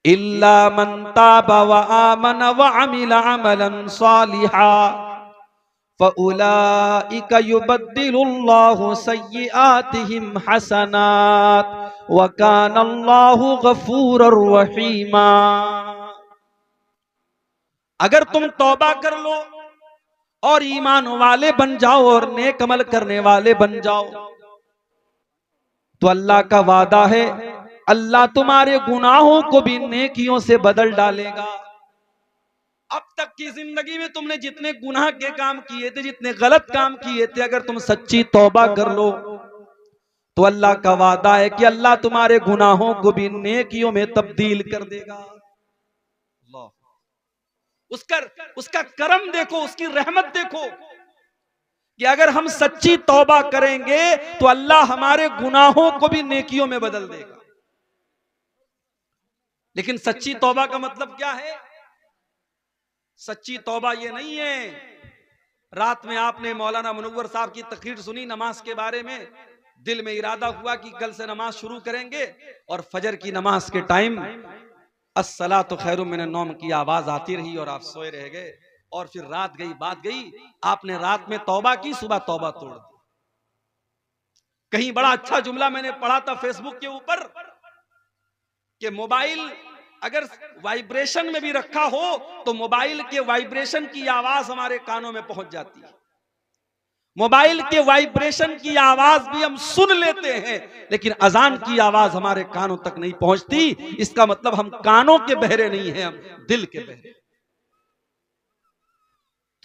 इल्ला मन ताबा व आमन व अमिल अमलन सालिहा फउलाइका युबद्दिलुल्लाहु सय्यिआतिहिम हसनात व कानल्लाहु गफूरर रहीमा। अगर तुम तौबा कर लो और ईमान वाले बन जाओ और नेक अमल करने वाले बन जाओ तो अल्लाह का वादा है, अल्लाह तुम्हारे गुनाहों को भी नेकियों से बदल डालेगा। अब तक की जिंदगी में तुमने जितने गुनाह के काम किए थे, जितने गलत काम किए थे, अगर तुम सच्ची तौबा कर लो तो अल्लाह का वादा है कि अल्लाह तुम्हारे गुनाहों को भी नेकियों में तब्दील कर देगा। उसका उसका करम देखो, उसकी रहमत देखो कि अगर हम सच्ची तौबा करेंगे तो अल्लाह हमारे गुनाहों को भी नेकियों में बदल देगा। लेकिन सच्ची तौबा का मतलब क्या है? सच्ची तौबा ये नहीं है रात में आपने मौलाना मुनव्वर साहब की तकरीर सुनी नमाज के बारे में, दिल में इरादा हुआ कि कल से नमाज शुरू करेंगे और फजर की नमाज के टाइम अस्सलातु खैरुम मिनन नौम की आवाज आती रही और आप सोए रह गए, और फिर रात गई बात गई, आपने रात में तौबा की, सुबह तौबा तोड़ दी। कहीं बड़ा अच्छा जुमला मैंने पढ़ा था फेसबुक के ऊपर कि मोबाइल अगर वाइब्रेशन में भी रखा हो तो मोबाइल के वाइब्रेशन की आवाज हमारे कानों में पहुंच जाती है। मोबाइल के वाइब्रेशन की आवाज भी हम सुन लेते हैं लेकिन अजान की आवाज हमारे कानों तक नहीं पहुंचती। इसका मतलब हम कानों के बहरे नहीं हैं, हम दिल के बहरे।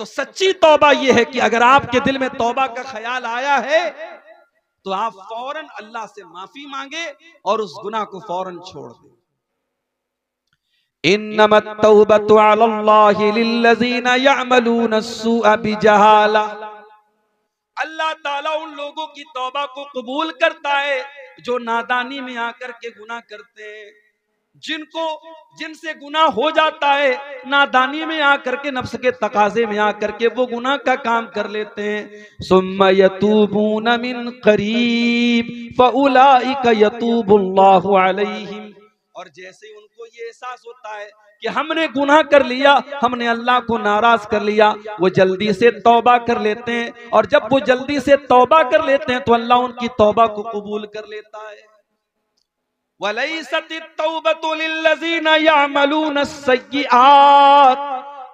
तो सच्ची तौबा यह है कि अगर आपके दिल में तौबा का ख्याल आया है तो आप फौरन अल्लाह से माफी मांगे और उस गुनाह को फौरन छोड़ दें। इन्नमत तौबतु अलल्लाहि लिल्लज़ीना यअमलूना अस्सूअ बिजहाला। अल्लाह ताला उन लोगों की तौबा को कबूल करता है जो नादानी में आकर के गुनाह करते हैं, जिनसे गुनाह हो जाता है नादानी में आकर के, नफ्स के तकाजे में आकर के वो गुनाह का काम कर लेते हैं। सुम्मा यतूबून मिन करीब फउलाइका यतूबुल्लाहु अलैहिम। और जैसे उनको ये एहसास होता है कि हमने गुनाह कर लिया, हमने अल्लाह को नाराज कर लिया, वो जल्दी से तौबा कर लेते हैं, और जब वो जल्दी से तौबा कर लेते हैं तो अल्लाह उनकी तौबा को कबूल कर लेता है। वलैसतित तौबतु लिल्लज़ीना यअमलूना अस्सय्यिआत।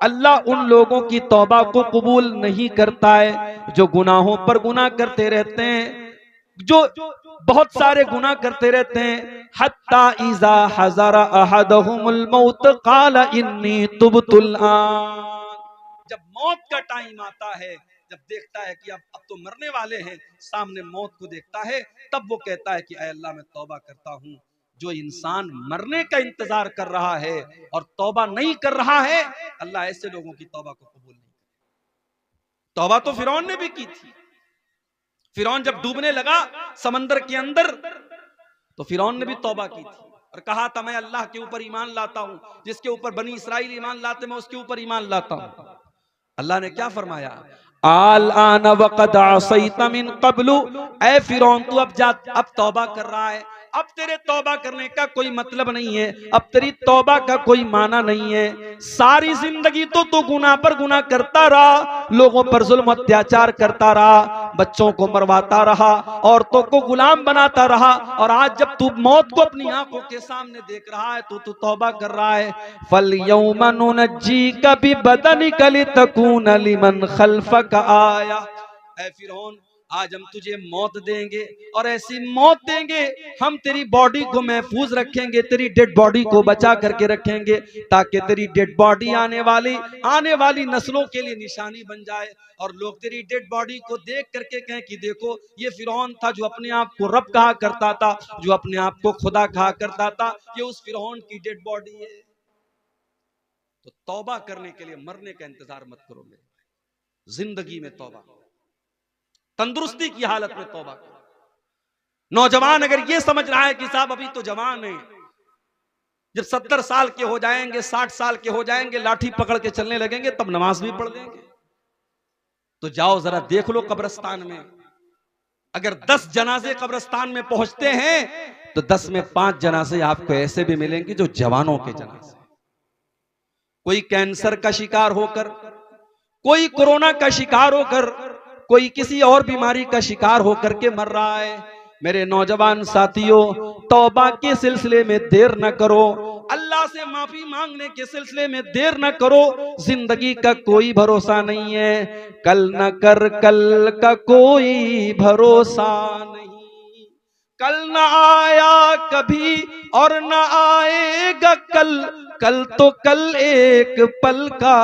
अल्लाह उन लोगों की तौबा को कबूल नहीं करता है जो गुनाहों पर गुनाह करते रहते हैं, जो बहुत सारे गुनाह करते रहते हैं। हत्ता इज़ा हज़रा अहदहुमुल मौत क़ाला इन्नी तुब्तुल आन। जब मौत का टाइम आता है, जब देखता है कि अब तो मरने वाले हैं, सामने मौत को देखता है, तब वो कहता है कि ऐ अल्लाह मैं तौबा करता हूँ। जो इंसान मरने का इंतजार कर रहा है और तौबा नहीं कर रहा है, अल्लाह ऐसे लोगों की तौबा को कबूल नहीं करता। तौबा तो फिरौन ने भी की थी। फिरौन जब डूबने लगा समंदर के अंदर तो फिरौन ने भी तौबा की थी और कहा था मैं अल्लाह के ऊपर ईमान लाता हूं, जिसके ऊपर बनी इसराइल ईमान लाते मैं उसके ऊपर ईमान लाता हूं। अल्लाह ने क्या फरमाया? आल आना वक़द असैता मिन क़ब्लु। ऐ फिरौन तू अब तौबा कर रहा है, अब तेरे तौबा करने का कोई मतलब नहीं है, अब तेरी तौबा का कोई माना नहीं है। सारी जिंदगी तो तू गुनाह पर गुनाह करता रहा, लोगों पर जुल्म अत्याचार करता रहा, बच्चों को मरवाता रहा, औरतों को गुलाम बनाता रहा, और आज जब तू मौत को अपनी आंखों के सामने देख रहा है तो तू तौबा कर रहा है। फल यौमा नुनज्जीका बिबदनिका लितकूना लिमन खल्फका आया। ऐ फिरौन आज हम तुझे मौत देंगे और ऐसी मौत देंगे, हम तेरी बॉडी को महफूज रखेंगे, तेरी डेड बॉडी को बचा करके रखेंगे ताकि तेरी डेड बॉडी आने वाली नस्लों के लिए निशानी बन जाए, और लोग तेरी डेड बॉडी को देख करके कहें कि देखो ये फिरौन था जो अपने आप को रब कहा करता था, जो अपने आप को खुदा कहा करता था, ये उस फिरौन की डेड बॉडी है। तो तौबा करने के लिए मरने का इंतजार मत करो, मेरे जिंदगी में तौबा, तंदुरुस्ती की हालत में तौबा करो। नौजवान अगर ये समझ रहा है कि साहब अभी तो जवान है, जब 70 साल के हो जाएंगे, 60 साल के हो जाएंगे, लाठी पकड़ के चलने लगेंगे, तब नमाज भी पढ़ लेंगे, तो जाओ जरा देख लो कब्रिस्तान में अगर 10 जनाजे कब्रिस्तान में पहुंचते हैं तो 10 में 5 जनाजे आपको ऐसे भी मिलेंगे जो जवानों के जनाजे, कोई कैंसर का शिकार होकर, कोई कोरोना का शिकार होकर, कोई किसी और बीमारी का शिकार होकर के मर रहा है। मेरे नौजवान साथियों, तौबा के सिलसिले में देर न करो, अल्लाह से माफी मांगने के सिलसिले में देर न करो। जिंदगी का कोई भरोसा नहीं है, कल न कर कल का कोई भरोसा नहीं, कल न आया कभी और न आएगा कल, कल तो कल एक पल का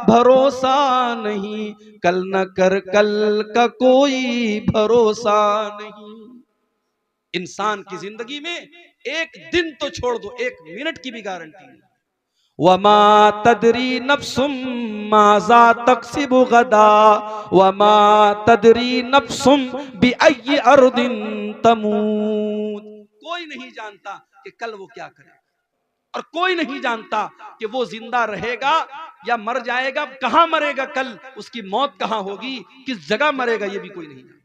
भरोसा नहीं, कल न कर कल का कोई भरोसा नहीं। इंसान की जिंदगी में एक दिन तो छोड़ दो, 1 मिनट की भी गारंटी नहीं। वमा तदरी नफ्सुम माज़ा तक्सिबु गदा, वमा तदरी नफ्सुम बिअय्यि अर्दिन तमूत। कोई नहीं जानता कि कल वो क्या करे, और कोई नहीं जानता कि वो जिंदा रहेगा या मर जाएगा, कहां मरेगा, कल उसकी मौत कहां होगी, किस जगह मरेगा, ये भी कोई नहीं जानता।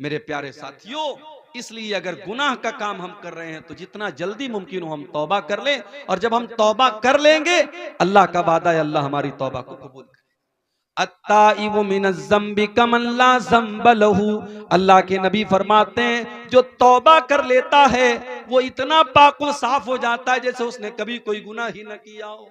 मेरे प्यारे साथियों, इसलिए अगर गुनाह का काम हम कर रहे हैं तो जितना जल्दी मुमकिन हो हम तौबा कर लें, और जब हम तौबा कर लेंगे, अल्लाह का वादा है अल्लाह हमारी तौबा को कबूल करे। अत्ताइबु मिनज़्ज़म्बि कमन ला ज़म्ब लहू, अल्लाह के नबी फरमाते हैं जो तौबा कर लेता है वो इतना पाक व साफ हो जाता है जैसे उसने कभी कोई गुनाह ही न किया हो।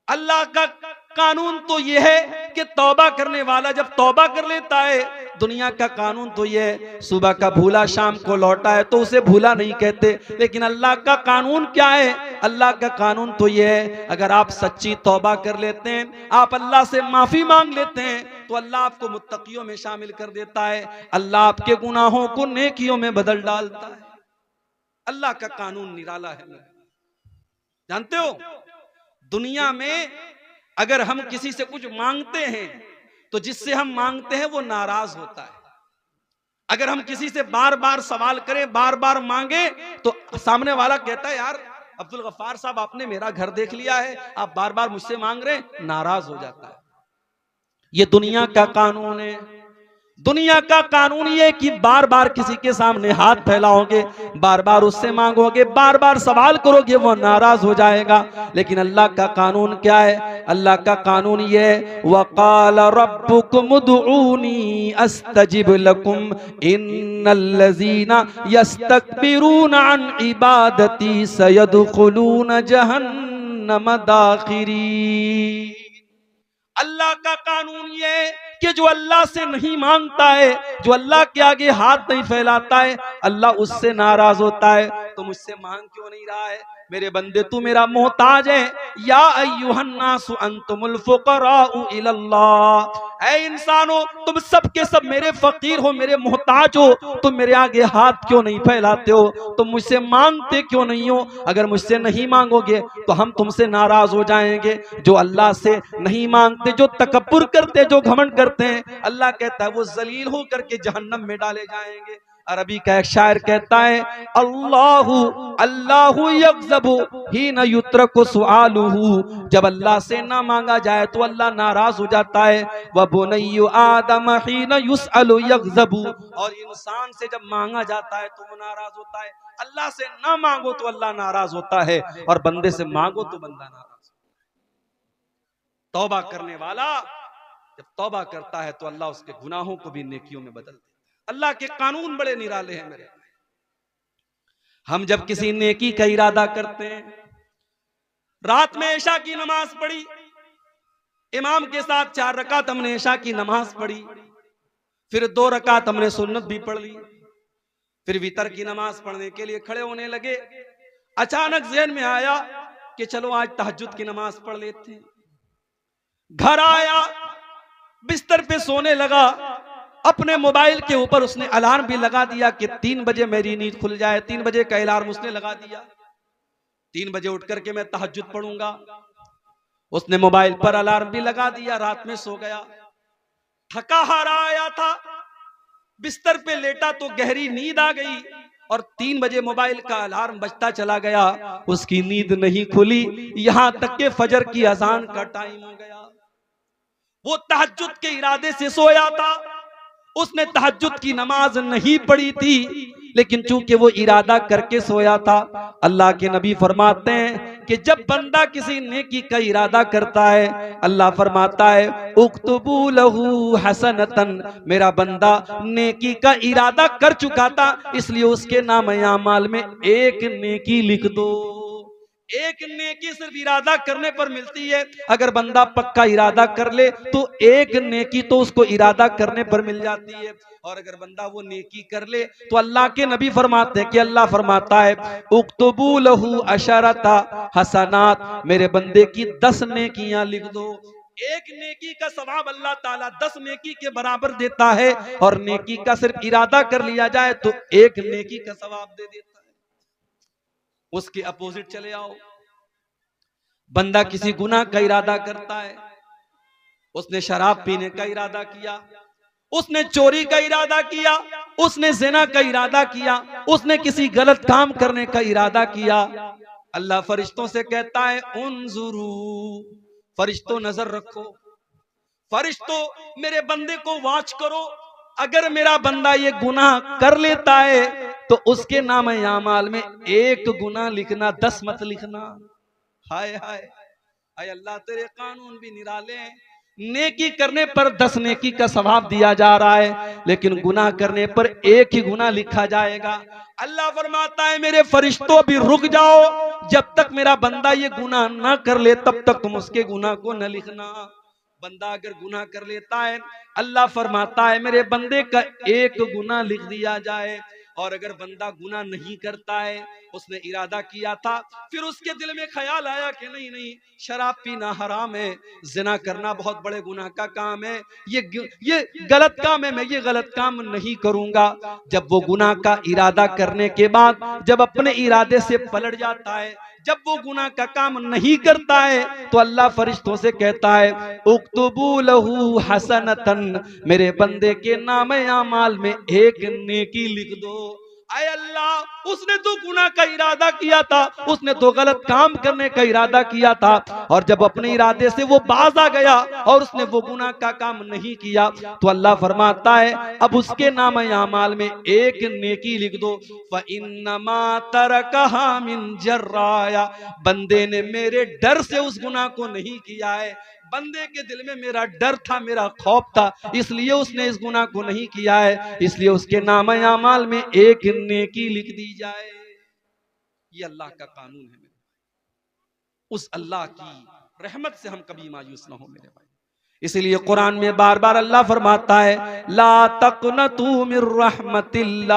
अल्लाह का कानून तो यह है कि तौबा करने वाला जब तौबा कर लेता है, दुनिया का कानून तो यह है सुबह का भूला शाम को लौटा है तो उसे भूला नहीं कहते, लेकिन अल्लाह का कानून क्या है? अल्लाह का कानून तो यह है अगर आप सच्ची तौबा कर लेते हैं, आप अल्लाह से माफी मांग लेते हैं, तो अल्लाह आपको मुत्तकियों में शामिल कर देता है, अल्लाह आपके गुनाहों को नेकियों में बदल डालता है। अल्लाह का कानून निराला है। जानते हो, दुनिया में अगर हम किसी से कुछ मांगते हैं तो जिससे हम मांगते हैं वो नाराज होता है। अगर हम किसी से बार बार सवाल करें, बार बार मांगे, तो सामने वाला कहता है यार अब्दुल गफ्फार साहब आपने मेरा घर देख लिया है, आप बार बार मुझसे मांग रहे, नाराज हो जाता है। ये दुनिया का कानून है। दुनिया का कानून ये कि बार बार किसी के सामने हाथ फैलाओगे, बार बार उससे मांगोगे, बार बार सवाल करोगे, वो नाराज हो जाएगा। लेकिन अल्लाह का कानून क्या है? अल्लाह का कानून ये वक़ाल रब्बुकुम उदऊनी अस्तजिब लकुम इन्नल्लज़ीना यस्तकबिरूना अन इबादती सयदखुलून जहन्नम दाखिरीन। अल्लाह का कानून ये कि जो अल्लाह से नहीं मांगता है, जो अल्लाह के आगे हाथ नहीं फैलाता है, अल्लाह उससे नाराज होता है। तो मुझसे मांग क्यों नहीं रहा है? मेरे बंदे तू मेरा मोहताज है। या अय्युहन्नासु अंतुमुल फुक़राउ इलल्लाह, ऐ इंसानो तुम सब के सब मेरे फकीर हो, मेरे मोहताज हो, तुम मेरे आगे हाथ क्यों नहीं फैलाते हो? तुम मुझसे मांगते क्यों नहीं हो? अगर मुझसे नहीं मांगोगे तो हम तुमसे नाराज हो जाएंगे। जो अल्लाह से नहीं मांगते, जो तकब्बुर करते, जो घमंड करते हैं, अल्लाह कहता है वो जलील हो करके जहन्नम में डाले जाएंगे। अरबी का एक शायर कहता है अल्लाहु अल्लाहु यग़ज़बु हीना युत्रकु सुआलुहु, जब अल्लाह से ना मांगा जाए तो अल्लाह नाराज हो जाता है। व बुनय्यु आदम हीना युसअलु यग़ज़बु, और इंसान से जब मांगा जाता है तो वो नाराज होता है। अल्लाह से ना मांगो तो अल्लाह नाराज होता है, और बंदे से मांगो तो बंदा नाराज। तौबा करने वाला जब तौबा करता है तो अल्लाह उसके गुनाहों को भी नेकियों में बदल देता है। अल्लाह के कानून बड़े निराले हैं मेरे। हम जब किसी नेकी का इरादा करते हैं, रात में इशा की नमाज पढ़ी, इमाम के साथ 4 रकात हमने इशा की नमाज पढ़ी, फिर 2 रकात हमने सुन्नत भी पढ़ ली, फिर वितर की नमाज पढ़ने के लिए खड़े होने लगे। अचानक ज़हन में आया कि चलो आज तहज्जुद की नमाज पढ़ लेते हैं। घर आया, बिस्तर पे सोने लगा, अपने मोबाइल के ऊपर उसने अलार्म भी लगा दिया कि 3 बजे मेरी नींद खुल जाए। 3 बजे का अलार्म उसने लगा दिया, 3 बजे उठ करके मैं तहज्जुद पढ़ूंगा। उसने मोबाइल पर अलार्म भी लगा दिया, रात में सो गया। थका हारा आया था, बिस्तर पे लेटा तो गहरी नींद आ गई, और 3 बजे मोबाइल का अलार्म बजता चला गया। उसकी नींद नहीं खुली, यहां तक के फजर की अजान का टाइम हो गया। वो तहज्जुद के इरादे से सोया था, उसने तहज्जुद की नमाज नहीं पढ़ी थी, लेकिन चूंकि वो इरादा करके सोया था। अल्लाह के नबी फरमाते हैं कि जब बंदा किसी नेकी का इरादा करता है, अल्लाह फरमाता है उक्तुबू लहू हसनतन, मेरा बंदा नेकी का इरादा कर चुका था, इसलिए उसके नाम अमाल में एक नेकी लिख दो। एक नेकी सिर्फ इरादा करने पर मिलती है। अगर बंदा पक्का इरादा कर ले तो एक नेकी तो उसको इरादा करने पर मिल जाती है। और अगर बंदा वो नेकी कर ले तो अल्लाह के नबी फरमाते हैं कि अल्लाह फरमाता है उक्तबू लहू अशरता हसनात, मेरे बंदे की 10 नेकियां लिख दो। एक नेकी का सवाब अल्लाह ताला 10 नेकी के बराबर देता है, और नेकी का सिर्फ इरादा कर लिया जाए तो एक नेकी का सवाब दे देता है। उसके अपोजिट चले आओ, बंदा किसी गुनाह का इरादा करता है, उसने शराब पीने का इरादा किया, उसने चोरी का इरादा किया, उसने ज़िना का इरादा किया, उसने किसी गलत काम करने का इरादा किया, अल्लाह फरिश्तों से कहता है उन्जुरू, फरिश्तों नजर रखो, फरिश्तों मेरे बंदे को वॉच करो। अगर मेरा बंदा ये गुनाह कर लेता है तो उसके नाम अमाल में एक गुनाह लिखना, 10 मत लिखना। हाय हाय हाय, अल्लाह तेरे कानून भी निराले हैं। नेकी करने पर 10 नेकी का सवाब दिया जा रहा है, लेकिन गुनाह करने पर एक ही गुनाह लिखा जाएगा। अल्लाह फरमाता है मेरे फरिश्तों भी रुक जाओ, जब तक मेरा बंदा ये गुनाह ना कर ले तब तक तुम उसके गुनाह को न लिखना। बंदा अगर गुनाह कर लेता है, अल्लाह फरमाता है मेरे बंदे का एक गुनाह लिख दिया जाए। और अगर बंदा गुनाह नहीं करता है, उसने इरादा किया था, फिर उसके दिल में ख्याल आया कि नहीं नहीं शराब पीना हराम है, जिना करना बहुत बड़े गुनाह का काम है, ये गलत काम है, मैं ये गलत काम नहीं करूंगा। जब वो गुनाह का इरादा करने के बाद जब अपने इरादे से पलट जाता है, जब वो गुनाह का काम नहीं करता है, तो अल्लाह फरिश्तों से कहता है उक्तुबू लहू हसनतन, मेरे बंदे के नाम अमाल में एक नेकी लिख दो। आय अल्लाह, उसने तो गुनाह का इरादा किया था, उसने तो गलत काम करने का इरादा किया था, और जब अपने इरादे से वो बाज आ गया और उसने वो गुनाह का काम नहीं किया, तो अल्लाह फरमाता है अब उसके नाम अमाल में एक नेकी लिख दो। फइन्नमा तरकहा मिन जर्राया, बंदे ने मेरे डर से उस गुनाह को नहीं किया है, बंदे के दिल में मेरा डर था, मेरा खौफ था, इसलिए उसने इस गुनाह को नहीं किया है, इसलिए उसके नाम अमाल में एक नेकी लिख दी जाए। ये अल्लाह का कानून है। उस अल्लाह की रहमत से हम कभी मायूस ना हो मेरे भाई। इसलिए कुरान में बार बार अल्लाह फरमाता है ला तक़नतू मिर रहमतिल्लाह,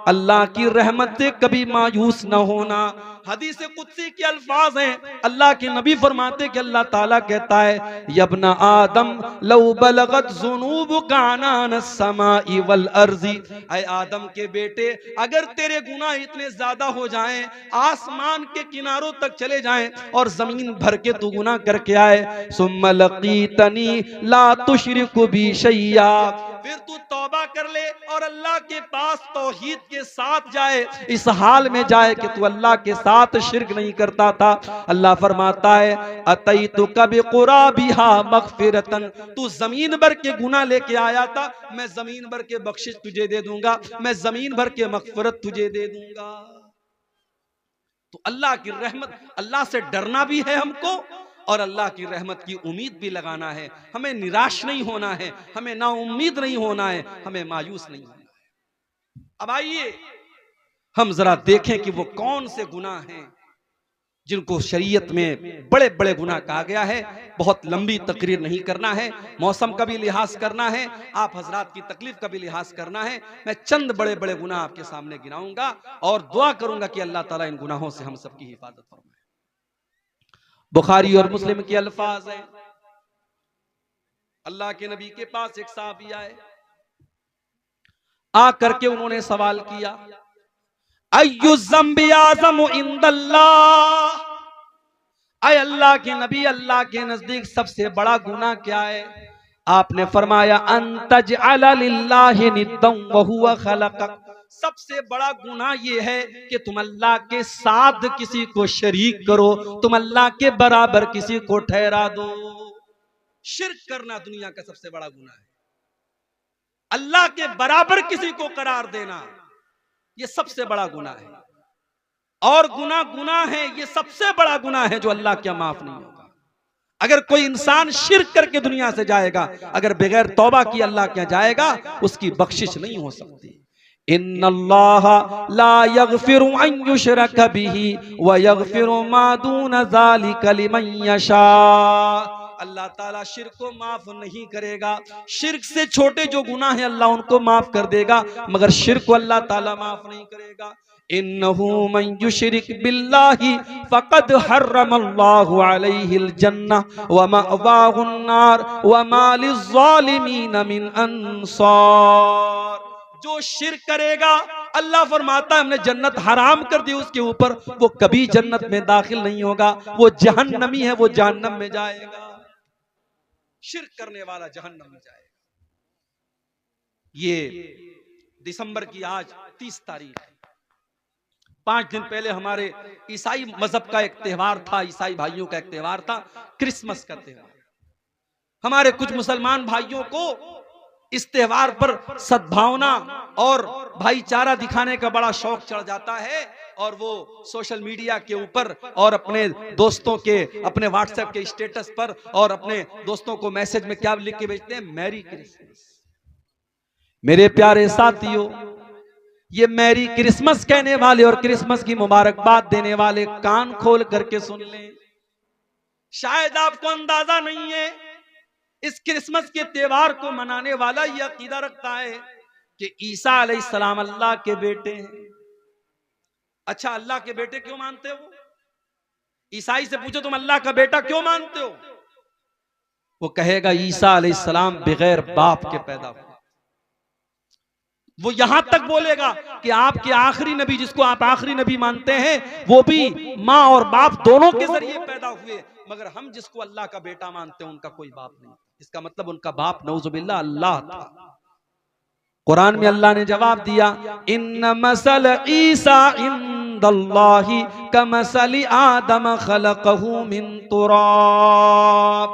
अल्लाह की रहमत से कभी मायूस न होना। हदीस कुदसी के अल्फाज हैं, अल्लाह के नबी फरमाते कि अल्लाह ताला कहता है यब्ना आदम लौ बलगत ज़ुनूबुका अनान अस्समाई वल अर्ज़ी, ऐ आदम के बेटे अगर तेरे गुनाह इतने ज्यादा हो जाएं, आसमान के किनारों तक चले जाएं और जमीन भर के तू गुनाह करके आए, सुम्मा लक़ीतनी ला तुशरिकु बी शैया, फिर तू तौबा कर ले और अल्लाह के पास तौहीद के साथ जाए, इस हाल में जाए कि तू अल्लाह के साथ शिर्क नहीं करता था। अल्लाह फरमाता है अतैतुका बिक़ुराबिहा मग़फ़िरतन, तू जमीन भर के गुनाह लेके आया था, मैं जमीन भर के बख्शिश तुझे दे दूंगा, मैं जमीन भर के मग़फ़िरत तुझे दे दूंगा। तो अल्लाह की रहमत, अल्लाह से डरना भी है हमको और अल्लाह की रहमत की उम्मीद भी लगाना है। हमें निराश नहीं होना है, हमें ना उम्मीद नहीं होना है, हमें मायूस नहीं होना है। अब आइए हम जरा देखें कि वो कौन से गुनाह हैं जिनको शरीयत में बड़े बड़े गुनाह कहा गया है। बहुत लंबी तकरीर नहीं करना है, मौसम का भी लिहाज करना है, आप हजरात की तकलीफ का भी लिहाज करना है। मैं चंद बड़े बड़े गुनाह आपके सामने गिनाऊंगा और दुआ करूंगा कि अल्लाह ताला इन गुनाहों से हम सबकी हिफाजत फरमाए। बुखारी और मुस्लिम के अल्फाज हैं, अल्लाह के नबी के पास एक साहबी आए, आकर के उन्होंने सवाल किया अय्यु ज़म्बि आज़मु इंदल्लाह, ऐ अल्लाह के नबी अल्लाह के नजदीक सबसे बड़ा गुनाह क्या है? आपने फरमाया अन तजअल लिल्लाहि निद्दन व हुवा खलक़क, सबसे बड़ा गुनाह यह है कि तुम अल्लाह के साथ किसी को शरीक करो, तुम अल्लाह के बराबर किसी को ठहरा दो। शिर्क करना दुनिया का सबसे बड़ा गुनाह है। अल्लाह के बराबर किसी को करार देना, ये सबसे बड़ा गुनाह है। और गुनाह है, ये सबसे बड़ा गुनाह है जो अल्लाह क्या माफ नहीं होगा। अगर कोई इंसान शिर्क करके दुनिया से जाएगा, अगर बगैर तौबा की अल्लाह क्या जाएगा, उसकी बख्शिश नहीं हो सकती। इन्नल्लाह ला यगफिरु अन युशरक बिही व यगफिरु मा दून ज़ालिका लिमन यशा। अल्लाह ताला शिर्क को माफ नहीं करेगा। शिर्क से छोटे जो गुनाह है अल्लाह उनको माफ कर देगा, मगर शिर्क को अल्लाह ताला माफ नहीं करेगा। इन्नहु मन युशरिक बिल्लाहि फक़द हर्रमल्लाहु अलैहिल जन्नह व मअवाहुन नार व मा लिज़्ज़ालिमीन मिन अंसार। जो शिर्क करेगा अल्लाह फरमाता है हमने जन्नत हराम कर दी उसके ऊपर, वो कभी जन्नत में दाखिल नहीं होगा, वो जहन्नमी है, वो जहन्नम में जाएगा। शिर्क करने वाला जहन्नम में जाएगा। ये दिसंबर की आज 30 तारीख है। 5 दिन पहले हमारे ईसाई मजहब का एक त्योहार था, ईसाई भाइयों का एक त्योहार था, क्रिसमस का त्योहार। हमारे कुछ मुसलमान भाइयों को इस त्योहार पर सद्भावना और भाईचारा दिखाने का बड़ा शौक चढ़ जाता है, और वो सोशल मीडिया के ऊपर और अपने दोस्तों के, अपने व्हाट्सएप के स्टेटस पर और अपने दोस्तों को मैसेज में क्या लिख के भेजते हैं, मैरी क्रिसमस। मेरे प्यारे साथियों, ये मैरी क्रिसमस कहने वाले और क्रिसमस की मुबारकबाद देने वाले कान खोल करके सुन लें। शायद आपको अंदाजा नहीं है, इस क्रिसमस के त्योहार को मनाने वाला यह अकीदा रखता है कि ईसा अलैहिस्सलाम अल्लाह के बेटे हैं। अच्छा, अल्लाह के बेटे क्यों मानते हो? ईसाई से पूछो तुम अल्लाह का बेटा क्यों मानते हो, वो कहेगा ईसा अलैहिस्सलाम बगैर बाप के पैदा हुए। वो यहां तक बोलेगा कि आपके आखिरी नबी, जिसको आप आखिरी नबी मानते हैं, वो भी माँ और बाप दोनों के जरिए पैदा हुए, मगर हम जिसको अल्लाह का बेटा मानते हैं उनका कोई बाप नहीं। इसका मतलब उनका बाप नऊजुबिल्लाह अल्लाह था। कुरान में अल्लाह ने जवाब दिया, इन्न मसल ईसा इंदल्लाहि कमसली आदम खलकहू मिन तुराब।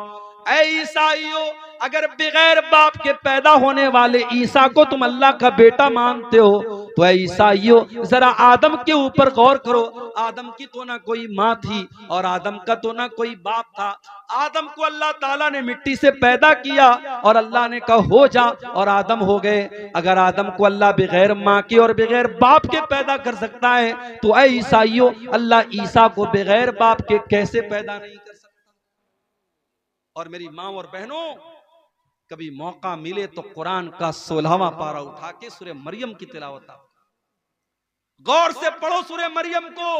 ऐ ईसाइयों, अगर बगैर बाप के पैदा होने वाले ईसा को तुम अल्लाह का बेटा मानते हो, तो ऐ ईसाइयों जरा आदम के ऊपर गौर करो। आदम की तो ना कोई माँ थी और आदम का तो ना कोई बाप था। आदम को अल्लाह ताला ने मिट्टी से पैदा किया और अल्लाह ने कहा हो जा, और आदम हो गए। अगर आदम को अल्लाह बगैर माँ के और बगैर बाप के पैदा कर सकता है, तो ऐ ईसाइयों अल्लाह ईसा को बगैर बाप के कैसे पैदा नहीं कर सकता? और मेरी माँ और बहनों, कभी मौका मिले तो कुरान का 16वां पारा उठा के सूरह मरियम की तिलावत गौर से पढ़ो। सूरह मरियम को,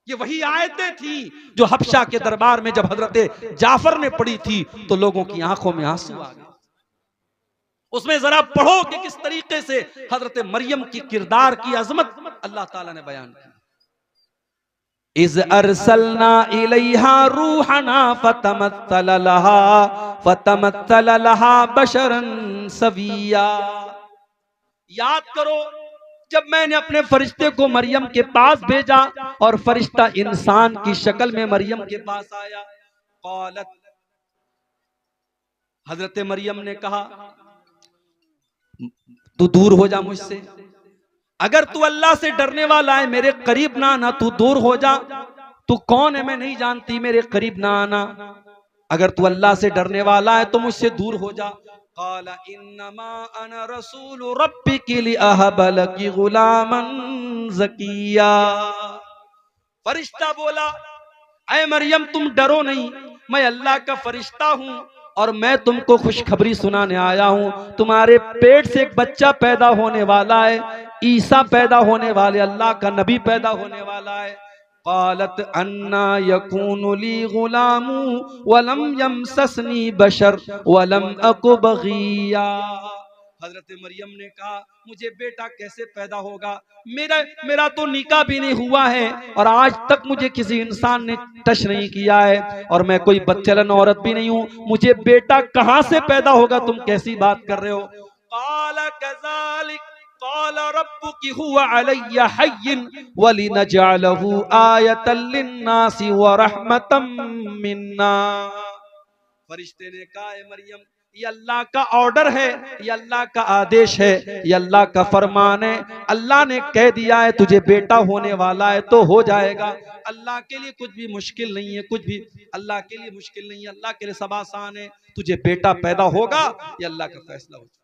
ये वही आयतें थी जो हबशा के दरबार में जब हजरत जाफर ने पढ़ी थी तो लोगों की आंखों में आंसू आ गए। उसमें जरा पढ़ो कि किस तरीके से हजरत मरियम की किरदार की अजमत अल्लाह ताला ने बयान की। इज़ अरसलना इलैहा रूहना फतमत्तल लहा बशरन सविया। याद करो जब मैंने अपने फरिश्ते को मरियम के पास भेजा और फरिश्ता इंसान की शक्ल में मरियम के पास आया। क़ालत, हजरत मरियम ने कहा तू दूर हो जा मुझसे, अगर तू अल्लाह से डरने वाला है मेरे करीब ना आना, तू दूर हो जा। तू कौन है मैं नहीं जानती, मेरे करीब ना आना। अगर तू अल्लाह से डरने वाला है तो मुझसे दूर हो जा। क़ाला इन्नमा अना रसूलु रब्बिकी लिअहब लकी गुलामन ज़किया। फरिश्ता बोला, ऐ मरियम तुम डरो नहीं, मैं अल्लाह का फरिश्ता हूँ और मैं तुमको खुशखबरी सुनाने आया हूँ। तुम्हारे पेट से एक बच्चा पैदा होने वाला है, ईसा पैदा होने वाले, अल्लाह का नबी पैदा होने वाला है। क़ालत अन्ना यकूनु ली गुलामु वलम यमससनी बशर वलम अकु बग़िया। हजरत मरियम ने कहा मुझे बेटा कैसे पैदा होगा, मेरा तो निकाह भी नहीं हुआ है और आज तक मुझे किसी इंसान ने टच नहीं किया है और मैं कोई बच्चलन औरत भी नहीं हूँ, मुझे बेटा कहाँ से पैदा होगा, तुम कैसी बात कर रहे हो। क़ाल कज़ालिक क़ाल रब्बुकी हुवा अलय्या हय्यिन वलिनजअलहु आयतल लिन्नासि व रहमतम मिन्ना। फरिश्ते ने कहा मरियम ये अल्लाह का ऑर्डर है, ये अल्लाह का आदेश है, ये अल्लाह का फरमान है। अल्लाह ने कह दिया है तुझे बेटा होने वाला है तो हो जाएगा। अल्लाह के लिए कुछ भी मुश्किल नहीं है, कुछ भी अल्लाह के लिए मुश्किल नहीं है, अल्लाह के लिए सब आसान है। तुझे बेटा पैदा होगा, ये अल्लाह का फैसला हो चुका।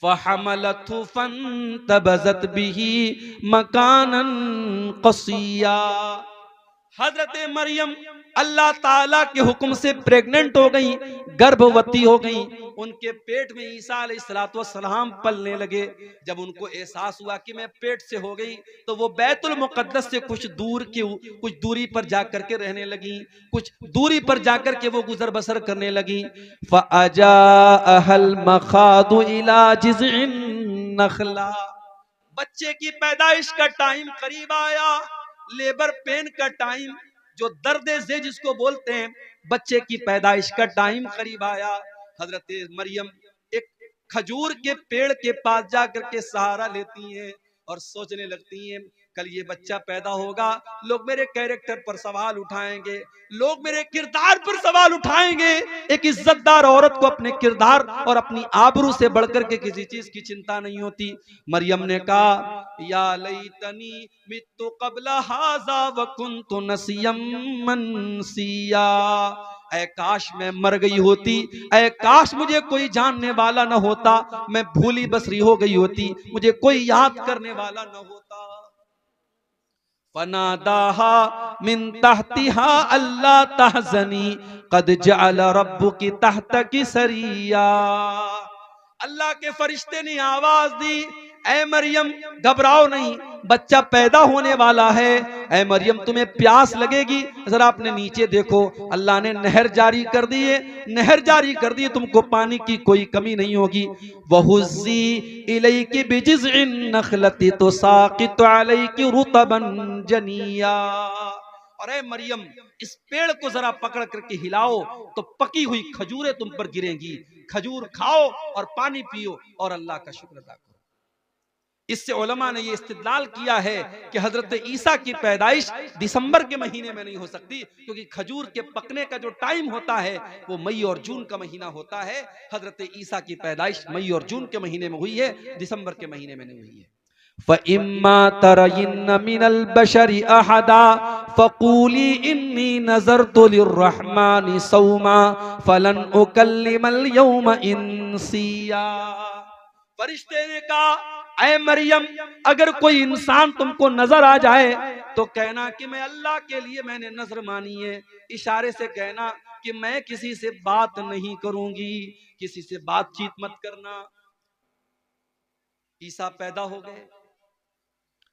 फहमलतहु फंतबज़त बिही मकानन क़सिया। हजरत मरियम अल्लाह ताला के हुक्म से प्रेग्नेंट हो गई, गर्भवती हो गई। उनके पेट में ईसा अलैहिस्सलाम पलने लगे। जब उनको एहसास हुआ कि मैं पेट से हो गई, तो वो बैतुल मुक़द्दस से कुछ दूरी पर जाकर के रहने लगी, कुछ दूरी पर जाकर के वो गुजर बसर करने लगी। फ़अजाअहल मख़ादु इला जिज़इन नख़ला। बच्चे की पैदाइश का टाइम करीब आया, लेबर पेन का टाइम, जो दर्द से जिसको बोलते हैं, बच्चे की पैदाइश का टाइम करीब आया। हजरत मरियम एक खजूर के पेड़ के पास जाकर के सहारा लेती हैं और सोचने लगती हैं कल ये बच्चा पैदा होगा, लोग मेरे कैरेक्टर पर सवाल उठाएंगे, लोग मेरे किरदार पर सवाल उठाएंगे। एक इज्जतदार औरत को अपने किरदार और अपनी आबरू से बढ़कर के किसी चीज की चिंता नहीं होती। मरियम ने कहा या लैतनी मित्तु क़ब्ल हाज़ा व कुन्तु नसियम मनसिया। ऐ काश मैं मर गई होती, ऐ काश मुझे कोई जानने वाला न होता, मैं भूली बसरी हो गई होती, मुझे कोई याद करने वाला न होता। फनादाहा मिन तहतिहा अल्ला तहज़नी क़द जअल रब्बुकी तहतकी सरिया। अल्लाह के फरिश्ते ने आवाज दी, ऐ मरियम घबराओ नहीं, बच्चा पैदा होने वाला है। ऐ मरियम तुम्हें प्यास लगेगी, जरा आपने नीचे देखो, अल्लाह ने नहर जारी कर दी है, नहर जारी कर दी, तुमको पानी की कोई कमी नहीं होगी। वहुज़्ज़ी इलैकी बिजिज़इन नख़लति तुसाक़ितु अलैकी रुतबन जनिया। और ऐ मरियम इस पेड़ को जरा पकड़ करके हिलाओ तो पकी हुई खजूरें तुम पर गिरेंगी, खजूर खाओ और पानी पियो और अल्लाह का शुक्र अदा करो। इससे उलमा ने ये इस्तिदलाल किया है कि हजरत ईसा की पैदाइश दिसंबर के महीने में नहीं हो सकती, क्योंकि खजूर के पकने का जो टाइम होता है वो मई और जून का महीना होता है। हजरत ईसा की पैदाइश मई और जून के महीने में हुई है, दिसंबर के महीने में नहीं हुई है। फ़इम्मा तरयिन्न मिनल बशरि अहदा फ़क़ूली इन्नी नज़रतु लिर्रहमानि सौमा फ़लन उकल्लिमल यौमा इंसिया। फरिश्ते ने कहा, ऐ मरियम अगर कोई इंसान तुमको नजर आ जाए तो कहना कि मैं अल्लाह के लिए मैंने नजर मानी है। इशारे से कहना कि मैं किसी से बात नहीं करूंगी, किसी से बातचीत मत करना। ईसा पैदा हो गए।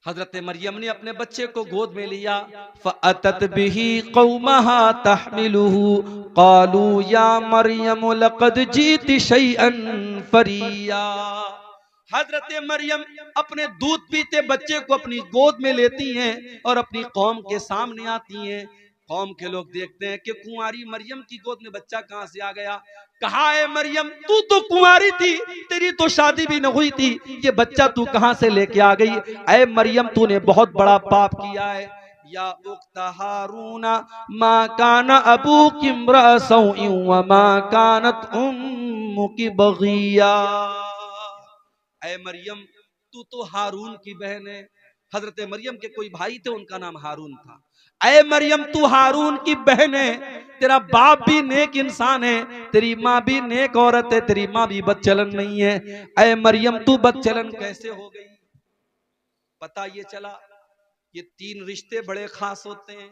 हजरत मरियम ने अपने बच्चे को गोद में लिया। फ़अतत बिही क़ौमहा तहमिलुहु क़ालू या मरियम लक़द जीति शैअन फ़रिया। हजरत मरियम अपने दूध पीते बच्चे को अपनी गोद में लेती हैं और अपनी कौम के सामने आती हैं। कौम के लोग देखते हैं कि कुंवारी मरियम की गोद में बच्चा कहां से आ गया। कहा है मरियम तू तो कुंवारी थी, तेरी तो शादी भी न हुई थी, ये बच्चा तू कहां से लेके आ गई। ऐ मरियम तूने बहुत बड़ा पाप किया है। या उख्त हारूना मा काना अबूकी इम्रा सौइन व मा कानत उम्मुकी बगिया। ऐ मरियम तू तो हारून की बहन है। हजरत मरियम के कोई भाई थे, उनका नाम हारून था। ऐ मरियम तू हारून की बहन है, तेरा बाप भी नेक इंसान है, तेरी माँ भी नेक औरत है, तेरी माँ भी बदचलन नहीं है। ऐ मरियम तू बदचलन कैसे हो गई। पता ये चला ये 3 रिश्ते बड़े खास होते हैं।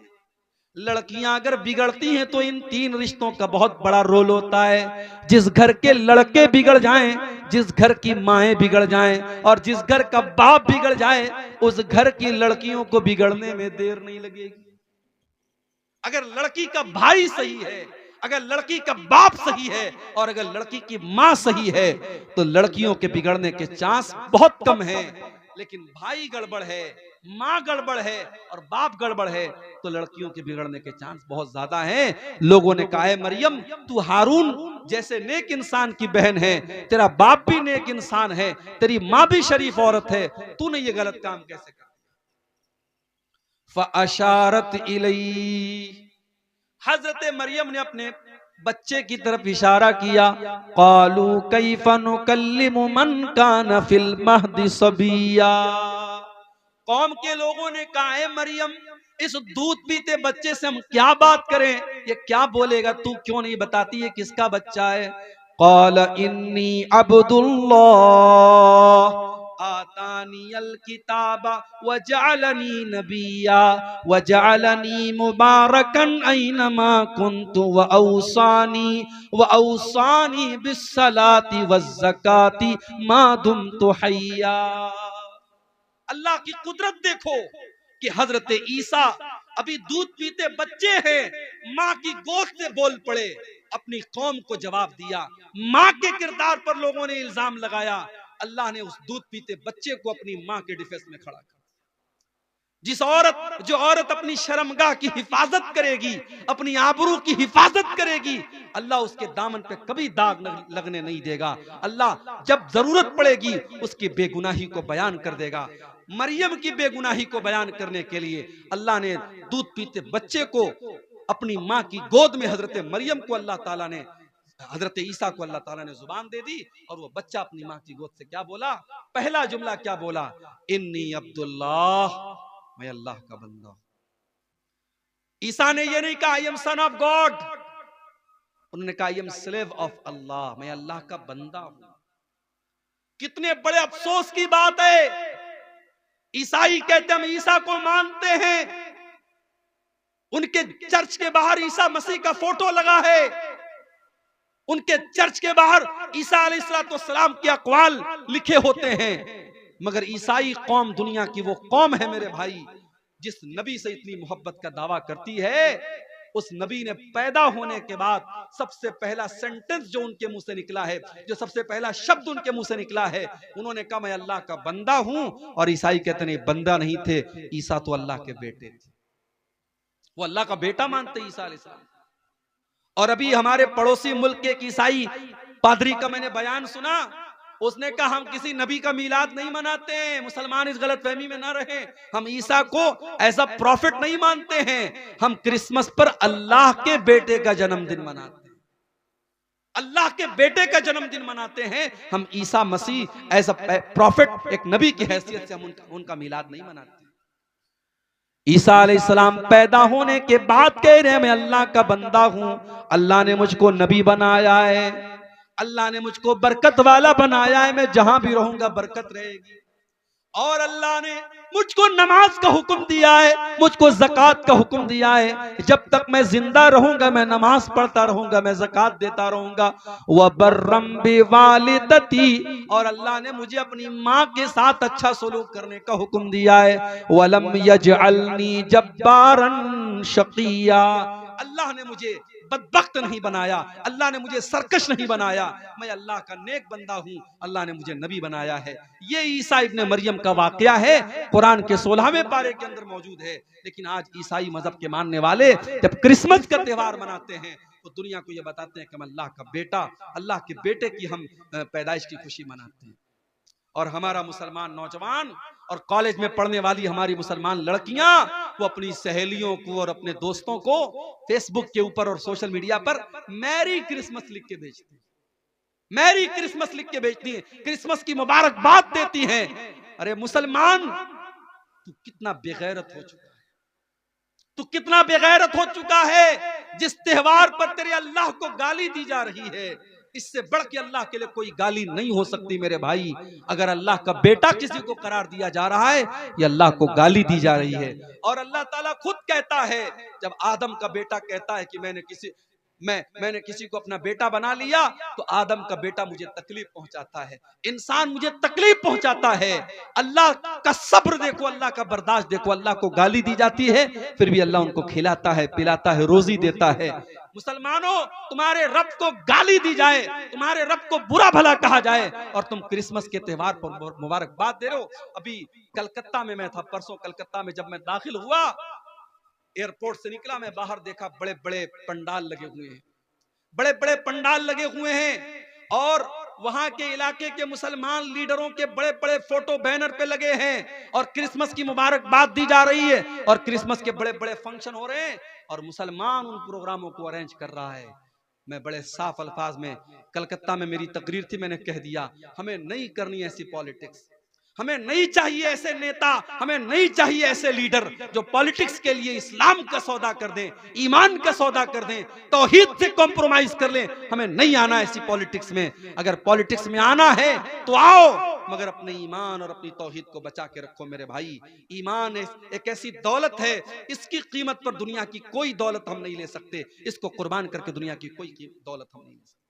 लड़कियां अगर बिगड़ती हैं तो इन 3 रिश्तों का बहुत बड़ा रोल होता है। जिस घर के लड़के बिगड़ जाएं, जिस घर की माएं बिगड़ जाएं और जिस घर का बाप बिगड़ जाए, उस घर की लड़कियों को बिगड़ने में देर नहीं लगेगी। अगर लड़की का भाई सही है, अगर लड़की का बाप सही है और अगर लड़की की माँ सही है तो लड़कियों के बिगड़ने के चांस बहुत कम है। लेकिन भाई गड़बड़ है, माँ गड़बड़ है और बाप गड़बड़ है तो लड़कियों के बिगड़ने के चांस बहुत ज्यादा हैं। लोगों ने कहा है मरियम तू हारून जैसे नेक इंसान की बहन है, तेरा बाप भी नेक इंसान है, तेरी माँ भी शरीफ औरत है, तूने ये गलत काम कैसे कर। फ़अशारत इलैहि, हजरत मरियम ने अपने बच्चे की तरफ इशारा किया। क़ालू कैफ़ा नुकल्लिमु मन कान फिल महदी सबिया। कौम के लोगों ने कहा, है मरियम, इस दूध पीते बच्चे से हम क्या बात करें, ये क्या बोलेगा, तू क्यों नहीं बताती ये किसका बच्चा है। क़ाल इन्नी अब्दुल्लाह आतानियल किताबा व जअलनी नबिया व जअलनी मुबारकन ऐनमा कुन्तु व औसानी बिस्सलाति वज़्ज़काति मा दुम्तु हय्या। अल्लाह की कुदरत देखो कि हजरत ईसा अभी दूध पीते बच्चे हैं, माँ की गोद से बोल पड़े, अपनी कौम को जवाब दिया। माँ के किरदार पर लोगों ने इल्जाम लगाया, अल्लाह ने उस दूध पीते बच्चे को अपनी माँ के डिफेंस में खड़ा कर। जो औरत अपनी शर्मगाह की हिफाजत करेगी, अपनी आबरू की हिफाजत करेगी, अल्लाह उसके दामन पे कभी दाग लगने नहीं देगा। अल्लाह जब जरूरत पड़ेगी उसकी बेगुनाही को बयान कर देगा। मरियम की बेगुनाही को बयान करने के लिए अल्लाह ने दूध पीते बच्चे को अपनी माँ की गोद में, हजरत मरियम को अल्लाह ताला ने, हजरत ईसा को अल्लाह ताला ने जुबान दे दी, और वो बच्चा अपनी माँ की गोद से क्या बोला, पहला जुमला क्या बोला, इन्नी अब्दुल्लाह, मैं अल्लाह का बंदा हूं। ईसा ने यह नहीं कहा I am son of God, उन्होंने कहा आई एम स्लेव ऑफ अल्लाह, मैं अल्लाह का बंदा हूं। कितने बड़े अफसोस की बात है, ईसाई कहते हम ईसा को मानते हैं, उनके चर्च के बाहर ईसा मसीह का फोटो लगा है, उनके चर्च के बाहर ईसा अलैहिस्सलाम के अक़वाल लिखे होते हैं, मगर ईसाई कौम दुनिया की वो कौम है मेरे भाई जिस नबी से इतनी मोहब्बत का दावा करती है। उस नबी ने पैदा होने के बाद सबसे पहला सेंटेंस जो उनके मुंह से निकला है, जो सबसे पहला शब्द उनके मुंह से निकला है, उन्होंने कहा मैं अल्लाह का बंदा हूं। और ईसाई कहते नहीं, बंदा नहीं थे, ईसा तो अल्लाह के बेटे थे, वो अल्लाह का बेटा मानते ईसा अलैहिस्सलाम। और अभी हमारे पड़ोसी मुल्क के एक ईसाई पादरी का मैंने बयान सुना, उसने कहा हम किसी नबी का मीलाद नहीं मनाते, मुसलमान इस गलतफहमी में ना रहे, हम ईसा को ऐसा प्रॉफिट नहीं मानते हैं, हम क्रिसमस पर अल्लाह के बेटे का जन्मदिन मनाते हैं, अल्लाह के बेटे का जन्मदिन मनाते हैं, हम Isa Masih as a profit, एक नबी की हैसियत से हम उनका मीलाद नहीं मनाते। ईसा अलैहिस्सलाम पैदा होने के बाद कह रहे हैं मैं अल्लाह का बंदा हूं, अल्लाह ने मुझको नबी बनाया है, अल्लाह ने मुझको बरकत वाला बनाया है, मैं जहां भी रहूंगा बरकत रहेगी। और अल्लाह ने मुझको नमाज का हुक्म दिया है, मुझको ज़कात का हुक्म दिया है, जब तक मैं जिंदा रहूंगा मैं नमाज पढ़ता रहूंगा, मैं ज़कात देता रहूंगा। व बर्रम बिवालिदती, और अल्लाह ने मुझे अपनी माँ के साथ अच्छा सलूक करने का हुक्म दिया है। वलम यजअलनी जब्बारन शकिया, अल्लाह ने मुझे बदबख्त नहीं बनाया, अल्लाह ने मुझे सरकश नहीं बनाया, मैं अल्लाह का नेक बंदा हूं, अल्लाह ने मुझे नबी बनाया है। ये ईसा इब्ने मरियम का वाकया है, कुरान के 16वें पारे के अंदर मौजूद है। लेकिन आज ईसाई मजहब के मानने वाले जब क्रिसमस का त्योहार मनाते हैं तो दुनिया को ये बताते हैं कि हम अल्लाह का बेटा, अल्लाह के बेटे की हम पैदाइश की खुशी मनाते हैं। और हमारा मुसलमान नौजवान और कॉलेज में पढ़ने वाली हमारी मुसलमान लड़कियां, वो अपनी सहेलियों को और अपने दोस्तों को फेसबुक के ऊपर और सोशल मीडिया पर मैरी क्रिसमस लिख के भेजती हैं, मैरी क्रिसमस लिख के भेजती हैं, क्रिसमस की मुबारकबाद देती हैं। अरे मुसलमान, तू कितना बेगैरत हो चुका है, तू कितना बेगैरत हो चुका है, जिस त्योहार पर तेरे अल्लाह को गाली दी जा रही है, इससे बढ़ के अल्लाह के लिए कोई गाली नहीं हो सकती मेरे भाई। अगर अल्लाह का बेटा किसी को करार दिया जा रहा है, ये अल्लाह को गाली दी जा रही है। और अल्लाह ताला खुद कहता है, जब आदम का बेटा कहता है कि मैंने किसी को अपना बेटा बना लिया, तो आदम का बेटा मुझे तकलीफ पहुंचाता है, इंसान मुझे तकलीफ पहुंचाता है। अल्लाह का सब्र देखो, अल्लाह का बर्दाश्त देखो, अल्लाह को गाली दी जाती है फिर भी अल्लाह उनको खिलाता है, पिलाता है, रोजी देता है। मुसलमानों, तुम्हारे रब को गाली दी जाए, तुम्हारे रब को बुरा भला कहा जाए, और तुम क्रिसमस के त्योहार पर मुबारकबाद दे रहे हो। अभी कलकत्ता में मैं था, परसों कलकत्ता में जब मैं दाखिल हुआ, एयरपोर्ट से निकला, मैं बाहर देखा बड़े बड़े पंडाल लगे हुए हैं, बड़े बड़े पंडाल लगे हुए हैं, और वहां के इलाके के मुसलमान लीडरों के बड़े बड़े फोटो बैनर पे लगे हैं, और क्रिसमस की मुबारकबाद दी जा रही है, और क्रिसमस के बड़े बड़े फंक्शन हो रहे हैं, और मुसलमान उन प्रोग्रामों को अरेंज कर रहा है। मैं बड़े साफ अल्फाज में, कलकत्ता में मेरी तकरीर थी, मैंने कह दिया हमें नहीं करनी ऐसी पॉलिटिक्स, हमें नहीं चाहिए ऐसे नेता, हमें नहीं चाहिए ऐसे लीडर जो पॉलिटिक्स के लिए इस्लाम का सौदा कर दें, ईमान का सौदा कर दें, तौहीद से कॉम्प्रोमाइज कर लें। हमें नहीं आना ऐसी पॉलिटिक्स में। अगर पॉलिटिक्स में आना है तो आओ, मगर अपने ईमान और अपनी तौहीद को बचा के रखो मेरे भाई। ईमान एक ऐसी दौलत है, इसकी कीमत पर दुनिया की कोई दौलत हम नहीं ले सकते, इसको कुर्बान करके दुनिया की कोई दौलत हम नहीं ले सकते।